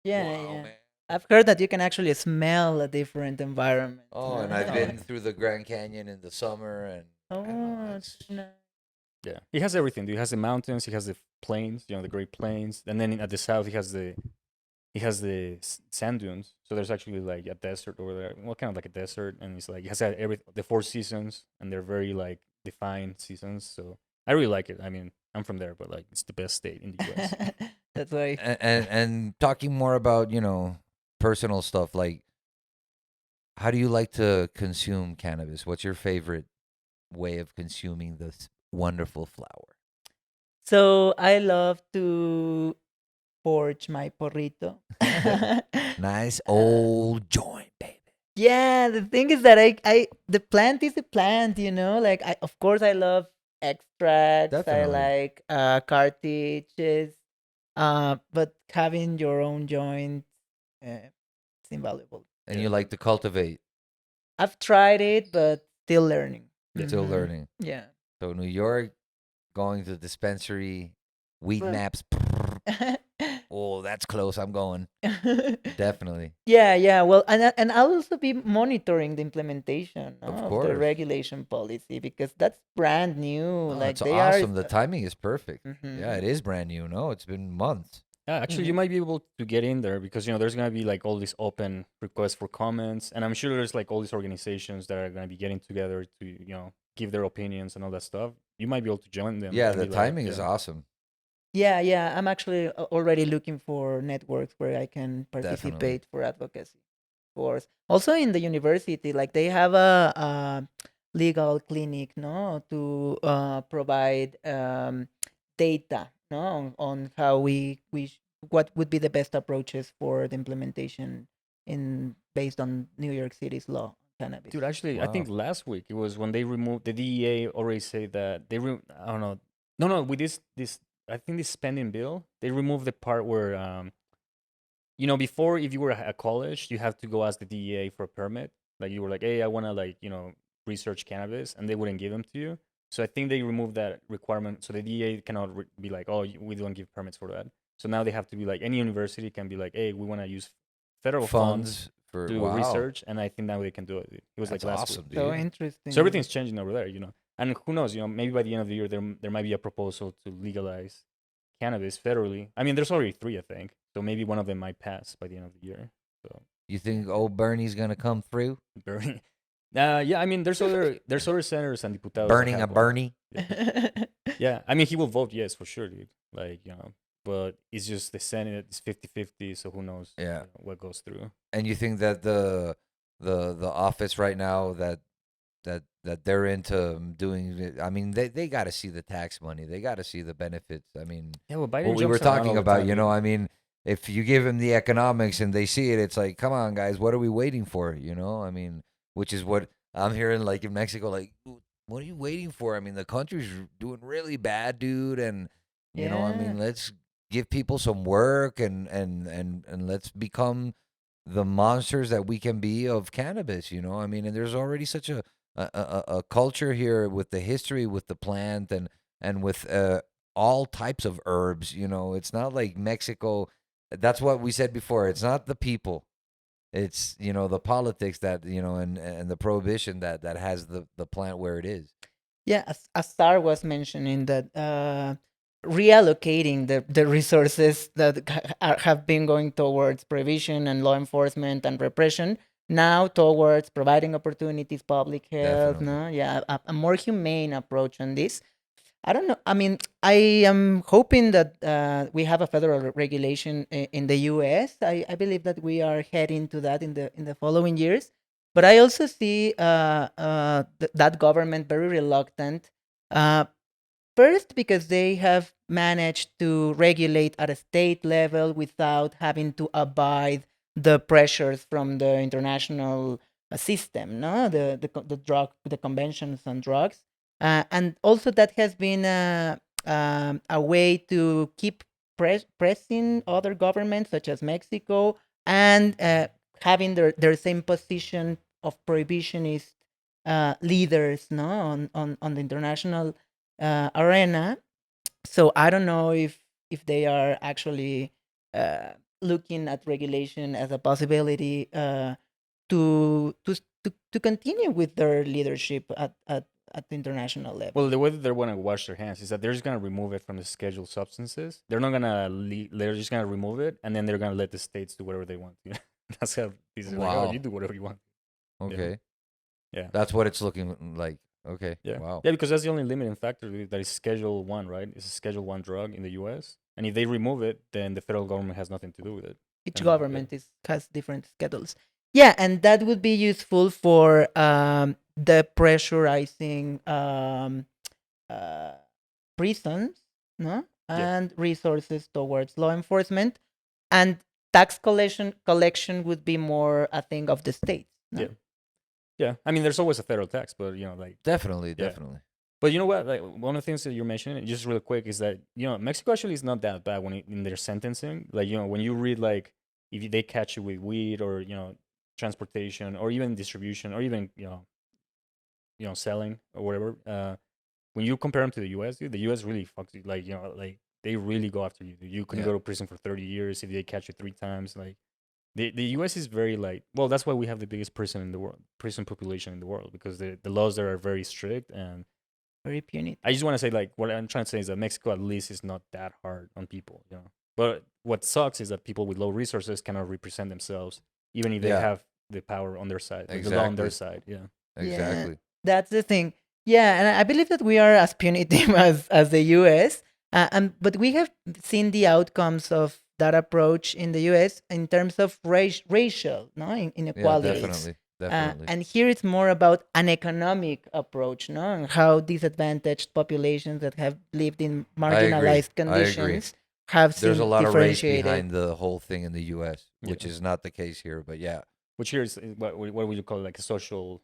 Yeah, wow, yeah. man. I've heard that you can actually smell a different environment. Oh, no? and I've Oh, been yeah. through the Grand Canyon in the summer and Oh, it's it's nice. Yeah, he has everything. Dude. He has the mountains. He has the plains. The Great Plains. And then at the south, he has the sand dunes. So there's actually like a desert over there. Well, kind of like a desert, and it's like it has the 4 seasons, and they're very like defined seasons. So I really like it. I mean, I'm from there, but like it's the best state in the U.S. That's why. and talking more about, personal stuff, like how do you like to consume cannabis? What's your favorite way of consuming this wonderful flower? So I love to forge my porrito. Nice Uh, old joint, baby. Yeah, the thing is that the plant is a plant, like of course I love extracts, I Definitely. like cartridges, but having your own joint, it's invaluable. And Yeah. you like to cultivate, I've tried it, but still learning. still Mhm. learning. Yeah. So New York, going to the dispensary, weed Well- naps. Oh, that's close. I'm going. Definitely. Yeah. Well, and I'll also be monitoring the implementation, Of no, of course. the regulation policy because that's brand new. Oh, like it's they awesome. are. The timing is perfect. Mhm. Yeah, it is brand new. No, it's been months. Yeah, actually, you might be able to get in there because there's gonna be like all these open requests for comments, and I'm sure there's like all these organizations that are gonna be getting together to give their opinions and all that stuff. You might be able to join them Yeah, and the be like, timing is awesome. Yeah, yeah. I'm actually already looking for networks where I can Definitely. participate for advocacy. Of course. Also in the university, like they have a legal clinic, no, to provide data, no, on how what would be the best approaches for the implementation in based on New York City's law on cannabis. dude. Actually, I think Wow. last week it was when they removed the DEA already say that I don't know. No, with this I think this spending bill they removed the part where before if you were at college, you have to go ask the DEA for a permit. Like you were like, hey, I want to research cannabis, and they wouldn't give them to you. So I think they removed that requirement, so the DEA cannot be like, oh, we don't give permits for that. So now they have to be like any university can be like, hey, we want to use federal funds Funds for to wow. research, and I think now they can do it. It was like That's last awesome, week. So dude. interesting. So everything's changing over there, And who knows, maybe by the end of the year there might be a proposal to legalize cannabis federally. I mean, there's already 3, I think. So maybe one of them might pass by the end of the year. So You think old Bernie's gonna come through? Bernie. Yeah, I mean, there's other senators and diputados that Burning a have Bernie? Yeah. Yeah, I mean, he will vote yes for sure, dude. Like, but it's just the Senate is 50-50, so who knows Yeah. what goes through. And you think that the office right now that they're into doing it, I mean, they got to see the tax money. They got to see the benefits. I mean, Yeah, well, Biden what we were jumps around all talking the about, time, dude. I mean, if you give them the economics and they see it, it's like, come on, guys, what are we waiting for? I mean, which is what I'm hearing, like in Mexico, like, what are you waiting for? I mean, the country's doing really bad, dude, and I mean, let's give people some work and let's become the monsters that we can be of cannabis. I mean, and there's already such a culture here with the history with the plant and with all types of herbs. It's not like Mexico. That's what we said before. It's not the people. It's the politics that and the prohibition that has the plant where it is. Yeah, as Star was mentioning that reallocating the resources that have been going towards prohibition and law enforcement and repression now towards providing opportunities, public health, Definitely. no? Yeah, a more humane approach on this. I don't know. I mean, I am hoping that we have a federal regulation in the U.S. I believe that we are heading to that in the following years. But I also see that government very reluctant. Uh, First, because they have managed to regulate at a state level without having to abide the pressures from the international system, no, the conventions on drugs, and also that has been a way to keep pressing other governments such as Mexico and having their same position of prohibitionist leaders, no, on the international arena. So I don't know if they are actually looking at regulation as a possibility to continue with their leadership at the international level. Well, the way that they want to wash their hands is that they're just gonna remove it from the scheduled substances. They're not gonna. They're just gonna remove it, and then they're gonna let the states do whatever they want. That's how these are like. Oh, Wow. you do whatever you want. Okay. Yeah. That's what it's looking like. Okay. Yeah. Wow. Yeah, because that's the only limiting factor that is Schedule 1, right? It's a Schedule 1 drug in the US. And if they remove it, then the federal government has nothing to do with it. Each And, government has different schedules. Yeah, and that would be useful for the pressurizing uh, prisons, no, and resources towards law enforcement, and tax collection would be more a thing of the states. No? Yeah. Yeah. I mean, there's always a federal tax, but, Definitely. Yeah. Definitely. But you know what? Like one of the things that you're mentioning, just real quick, is that Mexico actually is not that bad in their sentencing. Like when you read like if they catch you with weed or transportation or even distribution or even selling or whatever. When you compare them to the U.S., dude, the U.S. really fucks you. Like like they really go after you. Dude. You can Yeah. go to prison for 30 years if they catch you 3 times. Like the U.S. is very like that's why we have the biggest prison population in the world because the laws there are very strict and Very punitive. I just want to say, like, what I'm trying to say is that Mexico at least is not that hard on people, But what sucks is that people with low resources cannot represent themselves, even if they Yeah, have the power on their side, like the law on their exactly, side. Yeah. Yeah, exactly. that's the thing. Yeah, and I believe that we are as punitive as the US, but we have seen the outcomes of that approach in the US in terms of racial no Yeah, inequalities. definitely, definitely. And here it's more about an economic approach, no, and how disadvantaged populations that have lived in I agree. marginalized I agree. conditions have There's a seen lot of race differentiated behind the whole thing in the U.S., which Yeah. is not the case here. But yeah, Which here is what would you call it, like a social,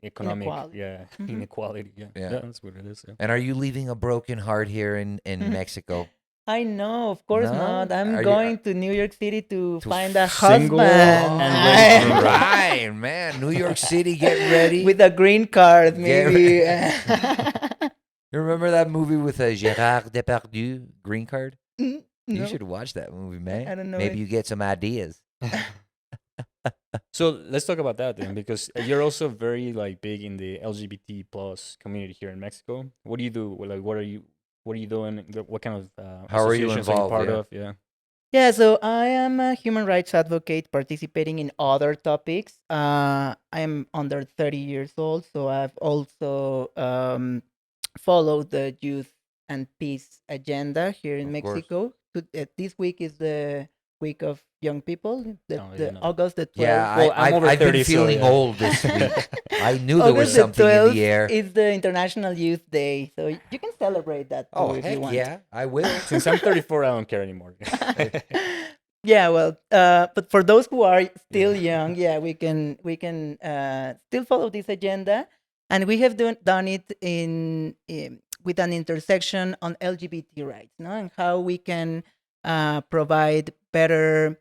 economic, inequality. yeah, Hmm. inequality. Yeah. yeah. Yeah, that's what it is. Yeah. And are you leaving a broken heart here in Mexico? I know, of course not. No? I'm Are you going to New York City to to find a Single husband. and ready to all mingle. right, man. New York City, get ready. With a green card, Get maybe. You remember that movie with Gérard Depardieu, Green Card? You No, should watch that movie, I man. don't know Maybe it. you get some ideas. So let's talk about that then, because you're also very like big in the LGBT plus community here in Mexico. What do you do? Like, what are you doing? What kind of How are you associations are you involved? part Yeah. of? Yeah. Yeah, so I am a human rights advocate participating in other topics. I am under 30 years old, so I've also followed the youth and peace agenda here in Of course. Mexico. This week is the week of young people, Oh, I the didn't know that. August the Yeah, 12th. Well, I'm over I've been 30, so feeling yeah. old this week. I knew there was August the something in the 12th air. is the International Youth Day, so you can celebrate that Oh, too if you heck want. yeah, I will. Since I'm 34, I don't care anymore. Yeah, well, but for those who are still Yeah. young, yeah, we can still follow this agenda, and we have done it in with an intersection on LGBT rights, no, and how we can provide better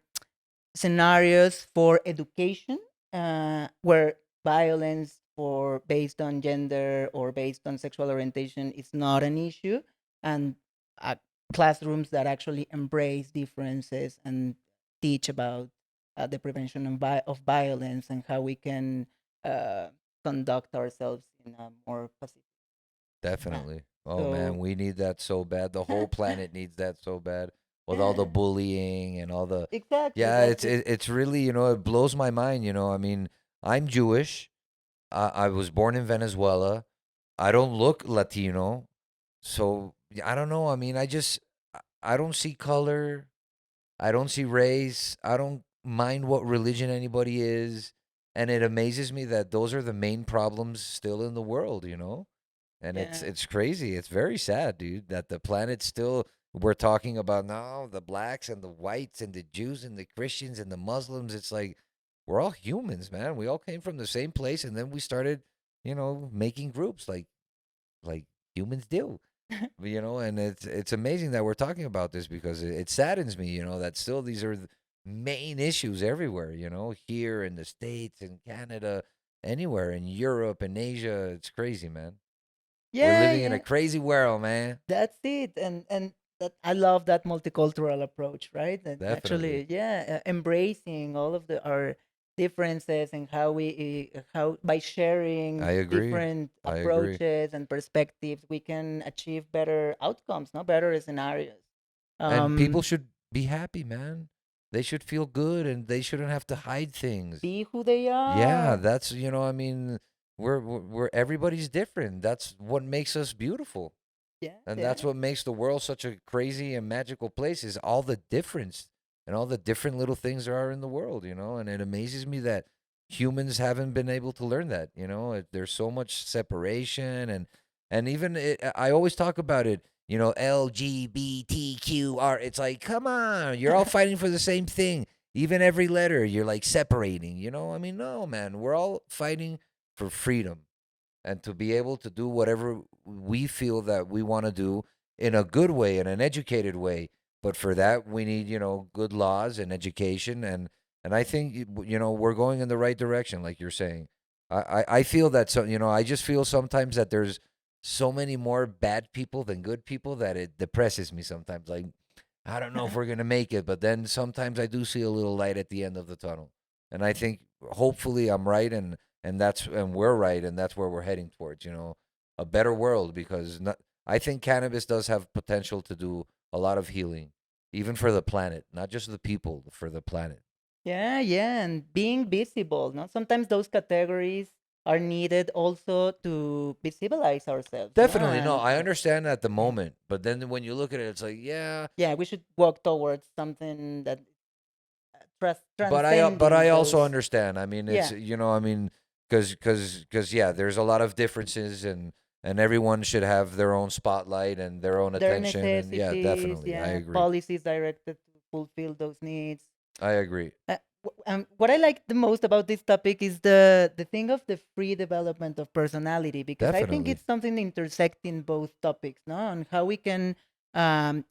scenarios for education, where violence for based on gender or based on sexual orientation is not an issue, and uh, classrooms that actually embrace differences and teach about the prevention of violence and how we can uh, conduct ourselves in a more pacific manner. Definitely. Oh man, So we need that so bad. The whole planet needs that so bad. With all the yeah, bullying and all the exactly. yeah, That's it. it's really, it blows my mind, I mean, I'm Jewish. I was born in Venezuela. I don't look Latino. So, I don't know. I mean, I don't see color. I don't see race. I don't mind what religion anybody is. And it amazes me that those are the main problems still in the world. And it's Yeah. it's crazy. It's very sad, dude, that the planet still we're talking about now the blacks and the whites and the Jews and the Christians and the Muslims. It's like we're all humans, man. We all came from the same place and then we started, making groups like humans do. And it's amazing that we're talking about this because it saddens me, that still these are the main issues everywhere, here in the States and Canada, anywhere in Europe and Asia. It's crazy, man. We're Yeah, living in a yeah. crazy world, man. That's it, and that I love that multicultural approach, right? And Definitely. actually, yeah, embracing all of our differences and how how by sharing I agree. different I agree. approaches and perspectives, we can achieve better outcomes, no better scenarios. And people Um, should be happy, man. They should feel good and they shouldn't have to hide things. be who they Yeah, are. that's, I mean, we're everybody's different. That's what makes us beautiful. Yeah, And yeah, that's what makes the world such a crazy and magical place is all the difference and all the different little things there are in the world. And it amazes me that humans haven't been able to learn that. There's so much separation and even I always talk about it, LGBTQR. It's like, come on, you're all fighting for the same thing. Even every letter you're like separating. I mean, no, man, we're all fighting for freedom and to be able to do whatever we feel that we want to do in a good way, in an educated way. But for that, we need, good laws and education. And I think, we're going in the right direction, like you're saying. I feel that, I just feel sometimes that there's so many more bad people than good people that it depresses me sometimes. Like, I don't know if we're going to make it, but then sometimes I do see a little light at the end of the tunnel. And I think hopefully I'm right and we're right and that's where we're heading towards, a better world because I think cannabis does have potential to do a lot of healing even for the planet, not just the people, for the planet. Yeah, yeah, and being visible. No, sometimes those categories are needed also to visibilize ourselves. No, Definitely, no, and I understand at the yeah, moment, but then when you look at it, it's like, yeah, yeah, we should walk towards something that but I transcending also those. understand. I mean, it's Yeah, I mean, because yeah, there's a lot of differences, and everyone should have their own spotlight and their own their attention, and yeah, necessities. definitely, I Yeah, agree. policies directed to fulfill those needs. I agree. What I like the most about this topic is the thing of the free development of personality, because I think Definitely. it's something intersecting both topics, no, and how we can um,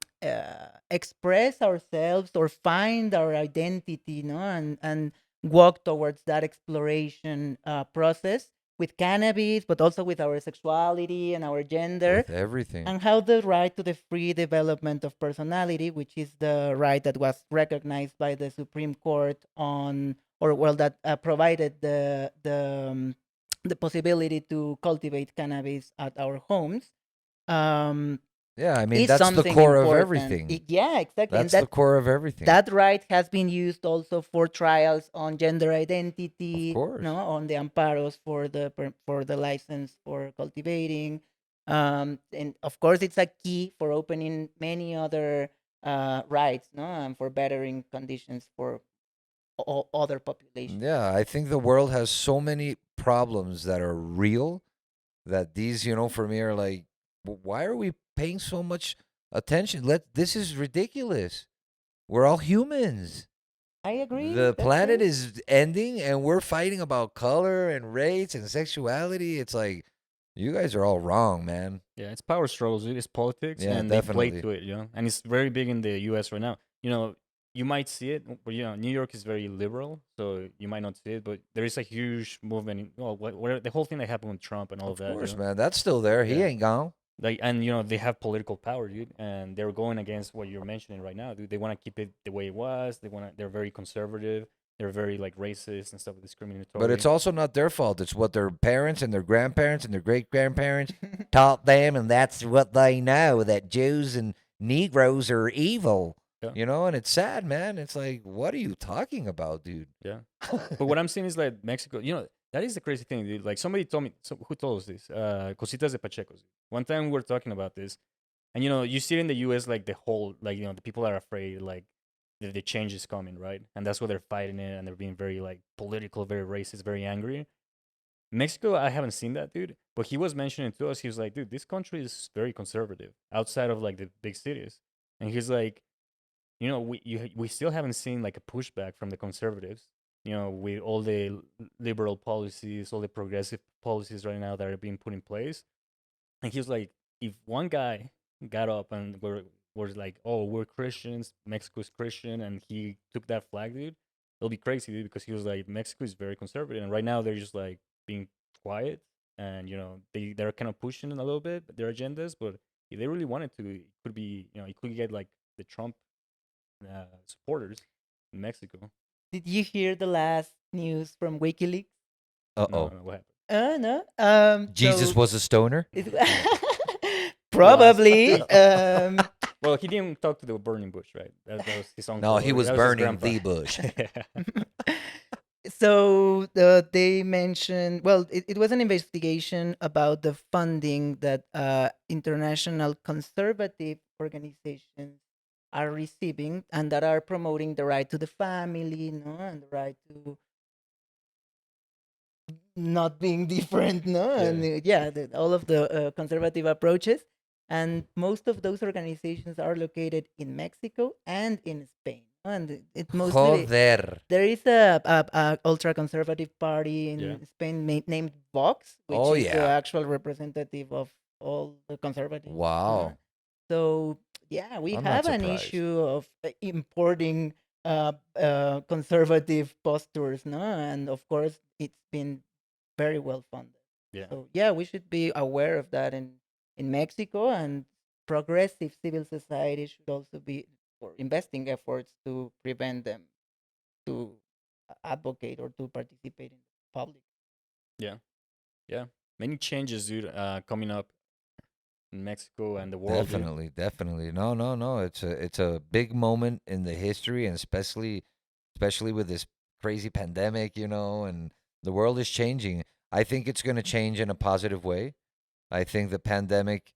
express ourselves or find our identity, no, and walk towards that exploration process with cannabis, but also with our sexuality and our gender, With everything. and how the right to the free development of personality, which is the right that was recognized by the Supreme Court on, or well, that provided the possibility to cultivate cannabis at our homes, um, Yeah, I mean, is that's the something core of important. everything. Yeah, exactly, and That's the core of everything. that right has been used also for trials on gender Of identity, no, course. on the amparos for for the license for cultivating, and of course it's a key for opening many other rights, no, and for bettering conditions for other populations. Yeah, I think the world has so many problems that are real that these, for me are like, why are we paying so much attention? This is ridiculous. We're all humans. I agree. The That's planet true. is ending and we're fighting about color and race and sexuality. It's like, you guys are all wrong, man. Yeah, it's power struggles, dude. It's politics, Yeah, and they play definitely. to it, and it's very big in the U.S. right now. You might see it, but New York is very liberal, so you might not see it, but there is a huge movement. Well, the whole thing that happened with Trump and all of Of that, course, man. That's still there. He yeah, ain't gone. like, and they have political power, dude, and they're going against what you're mentioning right now, dude. They want to keep it the way it was. They're very conservative. They're very like racist and stuff, But it's discriminatory. also not their fault. It's what their parents and their grandparents and their great grandparents taught them, and that's what they know, that Jews and Negroes are evil. Yeah, And it's sad, man. It's like, what are you talking about, dude? yeah. But what I'm seeing is like Mexico. That is the crazy thing, dude. Like somebody told me, who told us this? Cositas de Pachecos. One time we were talking about this, and you see it in the U.S. like the whole, like the people are afraid, like the change is coming, right? And that's why they're fighting it, and they're being very like political, very racist, very angry. Mexico, I haven't seen that, dude. But he was mentioning to us, he was like, dude, this country is very conservative outside of like the big cities, and he's like, we still haven't seen like a pushback from the conservatives. With all the liberal policies, all the progressive policies right now that are being put in place. And he was like, if one guy got up and was like, oh, we're Christians, Mexico's Christian, and he took that flag, dude, it'll be crazy, dude, because he was like, Mexico is very conservative, and right now they're just like being quiet, and they're kind of pushing a little bit their agendas, but if they really wanted to, it could be, it could get like the Trump supporters in Mexico. Did you hear the last news from WikiLeaks? Uh-oh. No, what happened? No. Jesus was a stoner? Was. Probably. Well, he didn't talk to the burning bush, right? That was his uncle. No, he Or was that was his burning grandpa. the bush. So they mentioned, well, it was an investigation about the funding that international conservative organizations are receiving and that are promoting the right to the family, no, and the right to not being different, no, and yeah, all of the conservative approaches, and most of those organizations are located in Mexico and in Spain, no, and it mostly Joder. there is a ultra conservative party Yeah. in Spain named Vox, which Oh, is the yeah. actual representative of all the conservatives, no? Wow. So yeah, we I'm not have an surprised. issue of importing conservative postures, no, and of course it's been very well funded. Yeah. So yeah, we should be aware of that in Mexico, and progressive civil society should also be for investing efforts to prevent them to advocate or to participate in the public. Yeah. Yeah. Many changes, dude, coming up. in Mexico and the world, dude. Definitely. No. It's a big moment in the history, and especially with this crazy pandemic, and the world is changing. I think it's going to change in a positive way. I think the pandemic,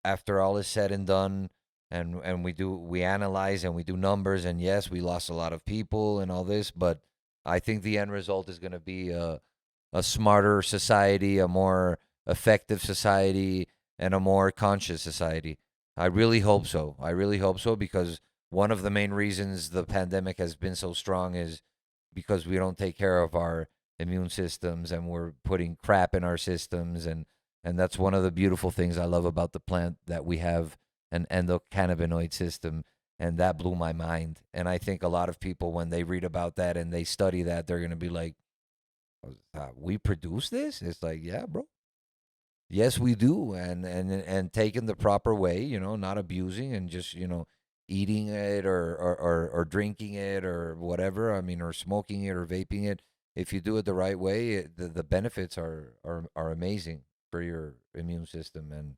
after all is said and done, and we analyze and we do numbers, and yes, we lost a lot of people and all this, but I think the end result is going to be a smarter society, a more effective society, and a more conscious society. I really hope so. I really hope so, because one of the main reasons the pandemic has been so strong is because we don't take care of our immune systems, and we're putting crap in our systems, and that's one of the beautiful things I love about the plant, that we have an endocannabinoid system, and that blew my mind. And I think a lot of people, when they read about that and they study that, they're going to be like, we produce this? It's like, yeah, bro. Yes, we do, and taken the proper way, not abusing, and just eating it, or drinking it, or whatever. I mean, or smoking it, or vaping it. If you do it the right way, the benefits are amazing for your immune system,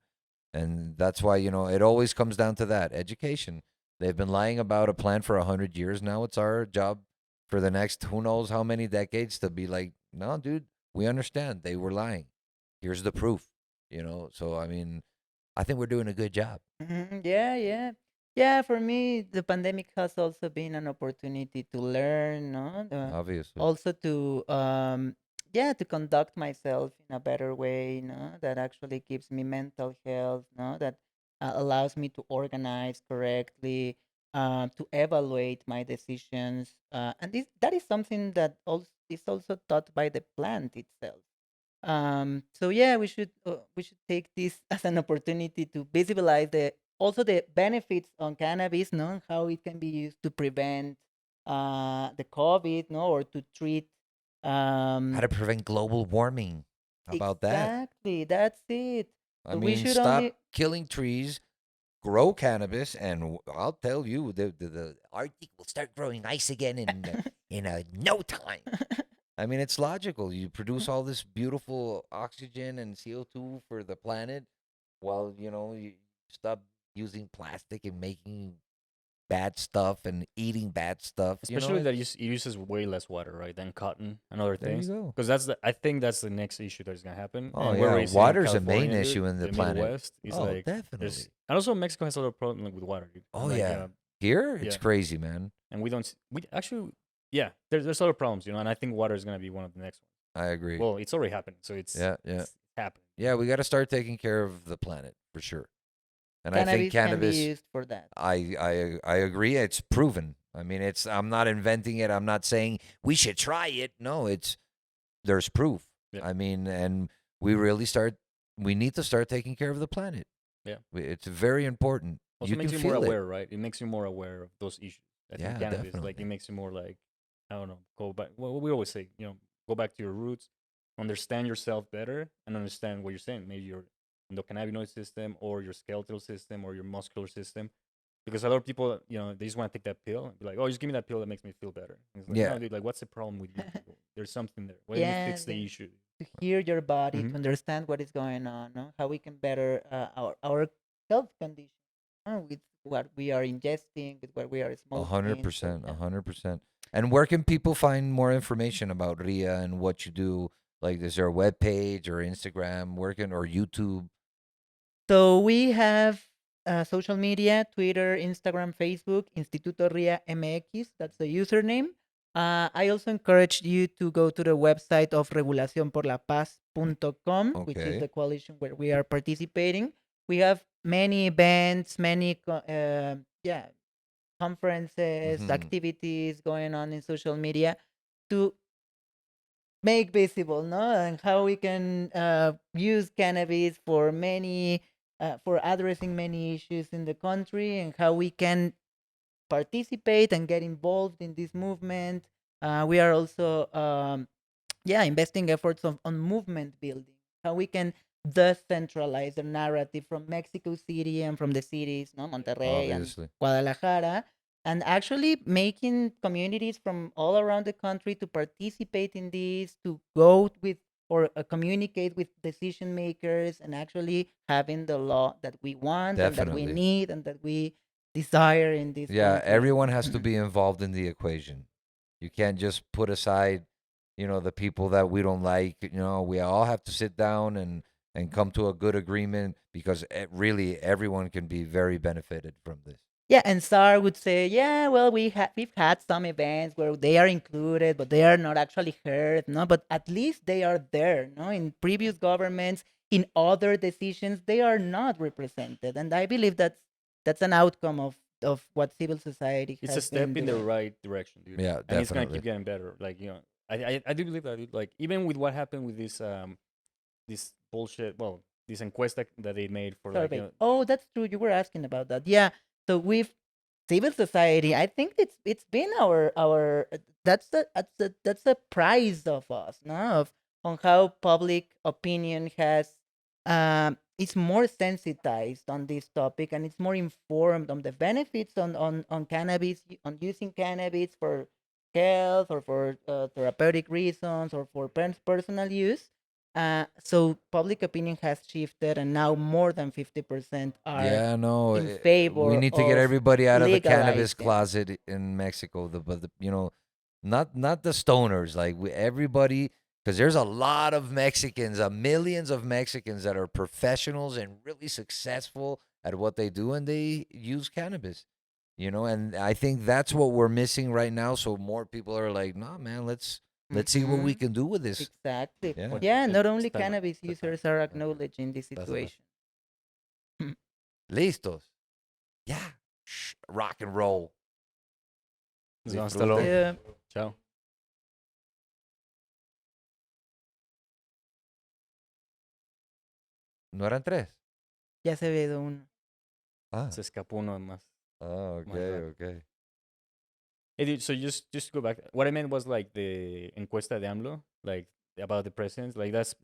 and that's why it always comes down to that education. They've been lying about a plant for 100 years now. It's our job for the next who knows how many decades to be like, no, dude, we understand they were lying. Here's the proof. So I mean, I think we're doing a good job. Yeah, yeah. Yeah, for me, the pandemic has also been an opportunity to learn, no? Obviously. Also to yeah, to conduct myself in a better way, no? That actually gives me mental health, no? That allows me to organize correctly, to evaluate my decisions. And that is something that also is also taught by the plant itself. So yeah, we should take this as an opportunity to visualize the also the benefits on cannabis, no, how it can be used to prevent the COVID, no, or to treat. How Um, to prevent global warming? How about that? exactly, that's it. I So we mean, should only stop killing trees, grow cannabis, and I'll tell you, the Arctic will start growing ice again in no time. I mean, it's logical. You produce all this beautiful oxygen and CO2 for the planet, while you stop using plastic and making bad stuff and eating bad stuff. Especially that It's it uses way less water, right, than cotton and other there you things. go. Because I think that's the next issue that's gonna happen. Oh And we're yeah, already seeing in water's a main California, dude, issue in the the planet. Midwest. Is Oh, like there's, definitely. and also Mexico has a lot of problem like with water, dude. Oh And like yeah, here it's yeah, crazy, man. and we don't we actually yeah, there's other problems, and I think water is gonna be one of the next ones. I agree. Well, it's already happened, so Yeah. it's happening. Yeah, we got to start taking care of the planet for sure. And I think cannabis can be cannabis. used for that. I agree. It's proven. I mean, I'm not inventing it. I'm not saying we should try it. No, there's proof. Yeah, I mean, and we really start. We need to start taking care of the planet. yeah. It's very important. Also You can makes you more feel it. aware, right? It makes you more aware of those issues. I think Yeah, cannabis, like, it definitely. makes you more like, I don't know, go back. Well, we always say, go back to your roots, understand yourself better, and understand what you're saying. Maybe your endocannabinoid system, or your skeletal system, or your muscular system. Because a lot of people, they just want to take that pill and be like, oh, just give me that pill that makes me feel better. And it's like, Yeah. no, dude, like, what's the problem with you? There's something there. Why don't you Yeah, fix the issue? to hear your body, Hmm. to understand what is going on, no? How we can better our health condition, with what we are ingesting, with what we are A hundred smoking. So percent. yeah. 100%. And where can people find more information about RIA and what you do? Like, is there a web page or Instagram, or YouTube? So we have social media: Twitter, Instagram, Facebook, Instituto RIA MX. That's the username. I also encourage you to go to the website of regulacionporlapaz.com, which is Okay. the coalition where we are participating. We have many events, many yeah, conferences, Mm-hmm. activities going on in social media to make visible, no, and how we can use cannabis for many for addressing many issues in the country, and how we can participate and get involved in this movement. We are also yeah, investing efforts on movement building, how we can decentralize the narrative from Mexico City and from the cities, no, Monterrey and Obviously. Guadalajara, and actually making communities from all around the country to participate in this, to go with or communicate with decision makers and actually having the law that we want and that we Definitely. need and that we desire in this Yeah, country. everyone has to be involved in the equation. You can't just put aside, the people that we don't like. We all have to sit down and come to a good agreement because really everyone can be very benefited from this. Yeah, and SAR would say, yeah, well, we've had some events where they are included, but they are not actually heard, no. But at least they are there, no. In previous governments, in other decisions, they are not represented, and I believe that's an outcome of what civil society It's a has been step in the doing. right direction, dude. Yeah, And it's gonna definitely. keep getting better. Like, I do believe that, dude. Like, even with what happened with this bullshit, well, this encuesta that they made for, like, Survey. Oh, that's true. You were asking about that. Yeah. So with civil society, I think it's been our that's the prize of us, no, of on how public opinion has it's more sensitized on this topic and it's more informed on the benefits on cannabis, on using cannabis for health or for therapeutic reasons or for personal use. So public opinion has shifted, and now more than 50% are Yeah, no, in we favor need to get of everybody out of the cannabis legalizing. closet in Mexico. Not the stoners, like everybody, because there's a lot of Mexicans, millions of Mexicans that are professionals and really successful at what they do, and they use cannabis. And I think that's what we're missing right now. So more people are like, "Nah, man, let's see what we Mhm. can do with this." Exactly. Yeah, What? Yeah, not It's only time. cannabis It's time. users are acknowledged in this that's right. situation. Listos. Yeah, rock and roll. Nos vemos, hasta luego. Yeah. Chao. ¿No eran tres? Ya se ve uno. Ah, Se escapó uno más. oh, My bad. okay. Hey, dude, so just to go back, what I meant was like the encuesta de AMLO, like about the presidents. Like that's,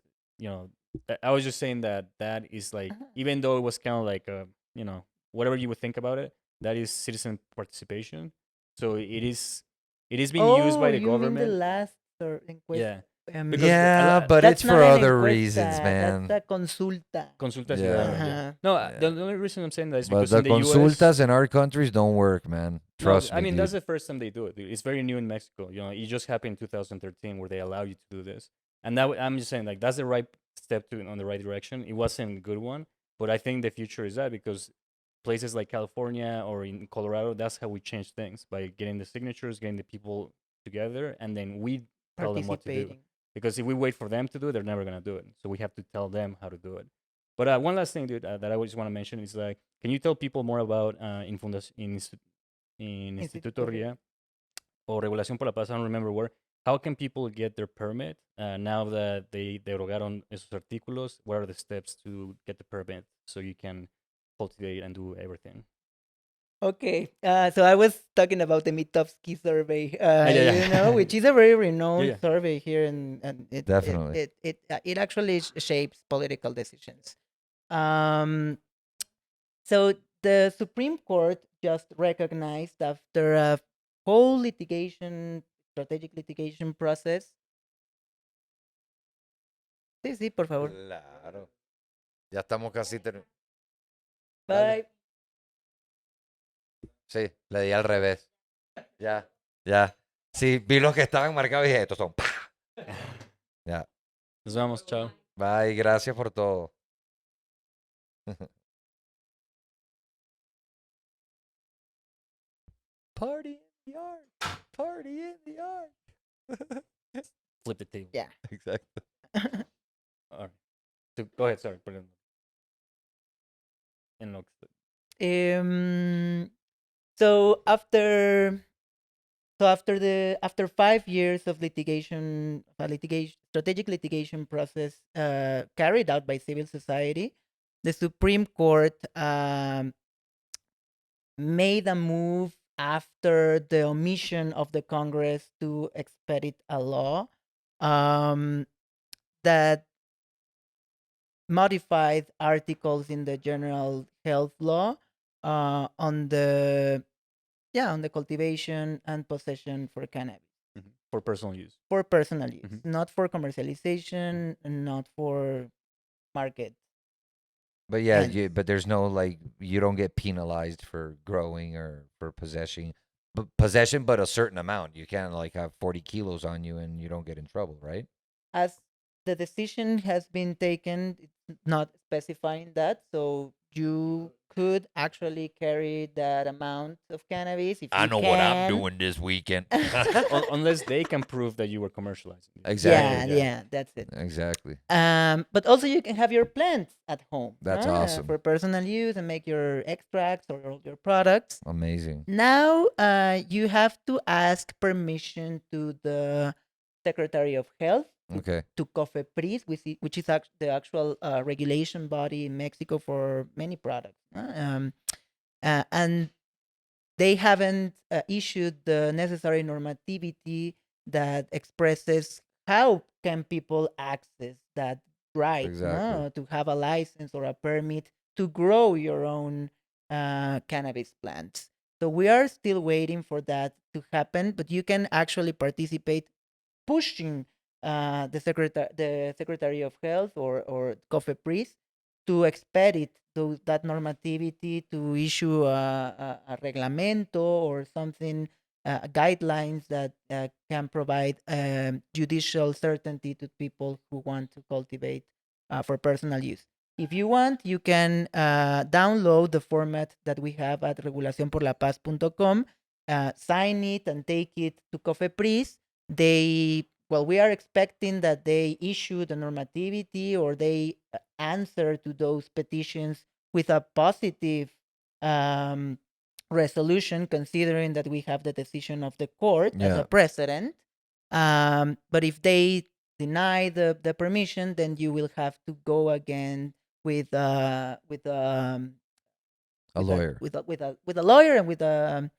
I was just saying that is like, Uh-huh. even though it was kind of like, whatever you would think about it, that is citizen participation. So it is being used by Oh, the you mean the government. last encuesta? Yeah, Um, because Yeah, but that's it's not for an other reasons, encuesta. That's man. a consulta. consulta Yeah. ciudadana. Yeah. Uh-huh. No, Yeah. the only reason I'm saying that is But because the in the US, consultas in our countries don't work, man. no, Trust I me, mean dude. that's the first time they do it. Dude. It's very new in Mexico. It just happened in 2013 where they allow you to do this. And that I'm just saying like that's the right step to on the right direction. It wasn't a good one, but I think the future is that because places like California or in Colorado, that's how we change things by getting the signatures, getting the people together, and then we tell them what to do. Participating. Because if we wait for them to do it, they're never gonna do it. So we have to tell them how to do it. But one last thing, dude, that I just want to mention is like, can you tell people more about in Instituto Instituto. RIA or Regulación por la Paz? I don't remember where. How can people get their permit now that they derogaron esos artículos? What are the steps to get the permit so you can cultivate and do everything? Okay, so I was talking about the Mitofsky survey, Yeah. which is a very Yeah, renowned yeah. survey here, and Definitely. it actually shapes political decisions. Um, so the Supreme Court just recognized after a whole strategic litigation process. Sí, sí, por favor. Claro. Ya estamos casi terminando. Bye. Sí, le di al revés. Ya, ya. Sí, vi los que estaban marcados y dije, estos son. ¡Pah! Ya. Nos vemos, chao. Bye, gracias por todo. Party in the art. Party in the art. Flip the table. Yeah. Exacto. All right. So, go ahead, sorry. Put it in lo que So after 5 years of strategic litigation process carried out by civil society, the Supreme Court made a move after the omission of the Congress to expedite a law that modified articles in the general health law on the cultivation and possession for cannabis. for personal use. for personal use, Mhm. not for commercialization, and not for market. But yeah, And but there's no like you don't get penalized for growing or for possession, but a certain amount. You can't like have 40 kilos on you and you don't get in trouble, right? as the decision has been taken, it's not specifying that, so you could actually carry that amount of cannabis if I you know what I'm can. doing this weekend. Unless they can prove that you were commercializing it. Exactly. Yeah, that's it. Exactly. But also you can have your plants at home, That's awesome. for personal use and make your extracts or all your products. Amazing. Now, you have to ask permission to the Secretary of Health, Okay. to COFEPRIS, which is the actual regulation body in Mexico for many products. And they haven't issued the necessary normativity that expresses how can people access that right, Exactly. to have a license or a permit to grow your own cannabis plants. So we are still waiting for that to happen, but you can actually participate pushing the Secretary of Health or COFEPRIS to expedite that normativity, to issue a reglamento or something, guidelines that can provide judicial certainty to people who want to cultivate for personal use. If you want, you can download the format that we have at regulacionporlapaz.com, sign it and take it to COFEPRIS. We are expecting that they issue the normativity or they answer to those petitions with a positive um, resolution, considering that we have the decision of the court as Yeah. a precedent. But if they deny the permission, then you will have to go again with A lawyer. with a lawyer and with a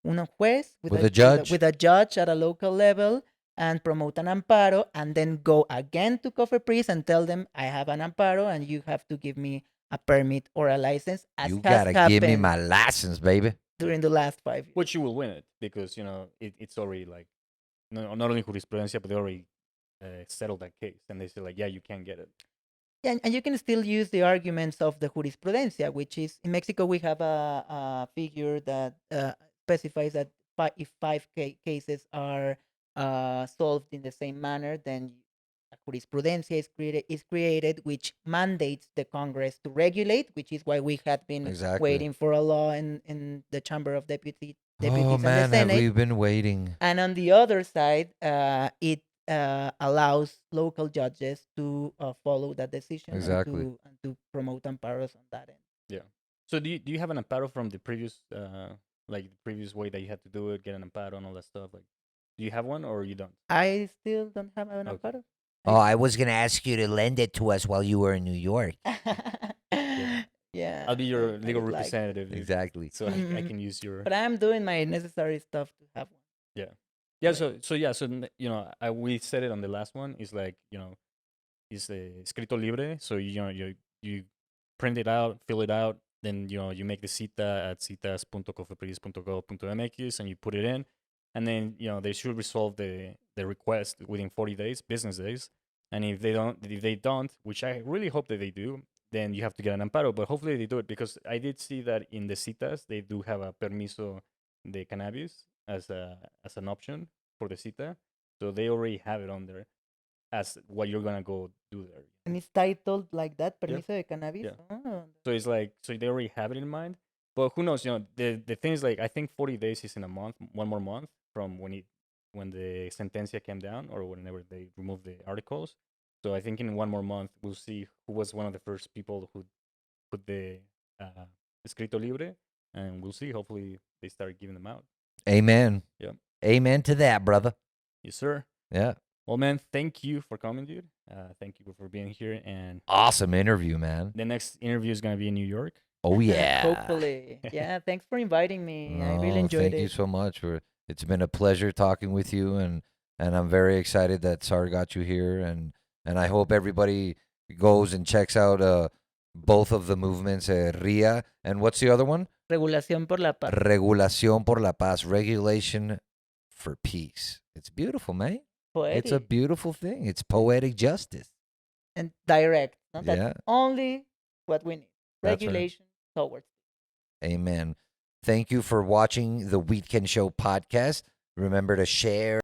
un juez, With a judge. with a judge at a local level, and promote an amparo, and then go again to COFEPRIS and tell them I have an amparo and you have to give me a permit or a license, as You has gotta give me happened my license, baby. during the last 5 years. Which you will win it because it's already like not only jurisprudencia, but they already settled that case, and they say like, yeah, you can get it. Yeah, and you can still use the arguments of the jurisprudencia, which is in Mexico we have a figure that specifies that if five cases are solved in the same manner, then a jurisprudencia is created, which mandates the Congress to regulate, which is why we had been Exactly. waiting for a law in the Chamber of Deputies Oh and the man, have we Senate. been waiting? And on the other side, it allows local judges to follow that decision Exactly. and to promote amparos on that end. Yeah. So do you have an amparo from the previous like the previous way that you had to do it, get an amparo and all that stuff? Like, do you have one or you don't? I still don't have an Okay. amparo. Oh, I was gonna ask you to lend it to us while you were in New York. Yeah, I'll be your I legal would like to. representative, Exactly. so I can use your. But I'm doing my necessary stuff to have one. Yeah. Yeah. Right. So we said it on the last one. It's like it's escrito libre. So you print it out, fill it out, then you make the cita at citas.cofepris.gov.mx and you put it in, and then they should resolve the request within 40 days, business days. And if they don't, which I really hope that they do, then you have to get an amparo. But hopefully they do it, because I did see that in the citas they do have a permiso de cannabis as an option for the cita, so they already have it on there as what you're gonna go do there. And it's titled like that, Yeah. permiso de cannabis. Yeah. Oh. So it's like, so they already have it in mind. But who knows? The thing is, like, I think 40 days is in a month, one more month from when the sentencia came down, or whenever they removed the articles. So I think in one more month we'll see who was one of the first people who put the escrito libre, and we'll see. Hopefully they start giving them out. Amen. Yeah. Amen to that, brother. Yes, sir. Yeah. Well, man, thank you for coming, dude. Thank you for being here. And Awesome interview, man. the next interview is gonna be in New York. Oh yeah. Hopefully. Yeah, thanks for inviting me. I really Oh, enjoyed thank it. you so much. It's been a pleasure talking with you, and I'm very excited that Sar got you here, and I hope everybody goes and checks out both of the movements, RIA, and what's the other one? Regulación por la Paz. Regulación por la Paz, regulation for peace. It's beautiful, man. Poetic It's a beautiful thing. It's poetic justice. and direct. No? Yeah. That's only what we need. That's right. Regulation towards. Amen. Thank you for watching the Weedkend Show podcast. Remember to share.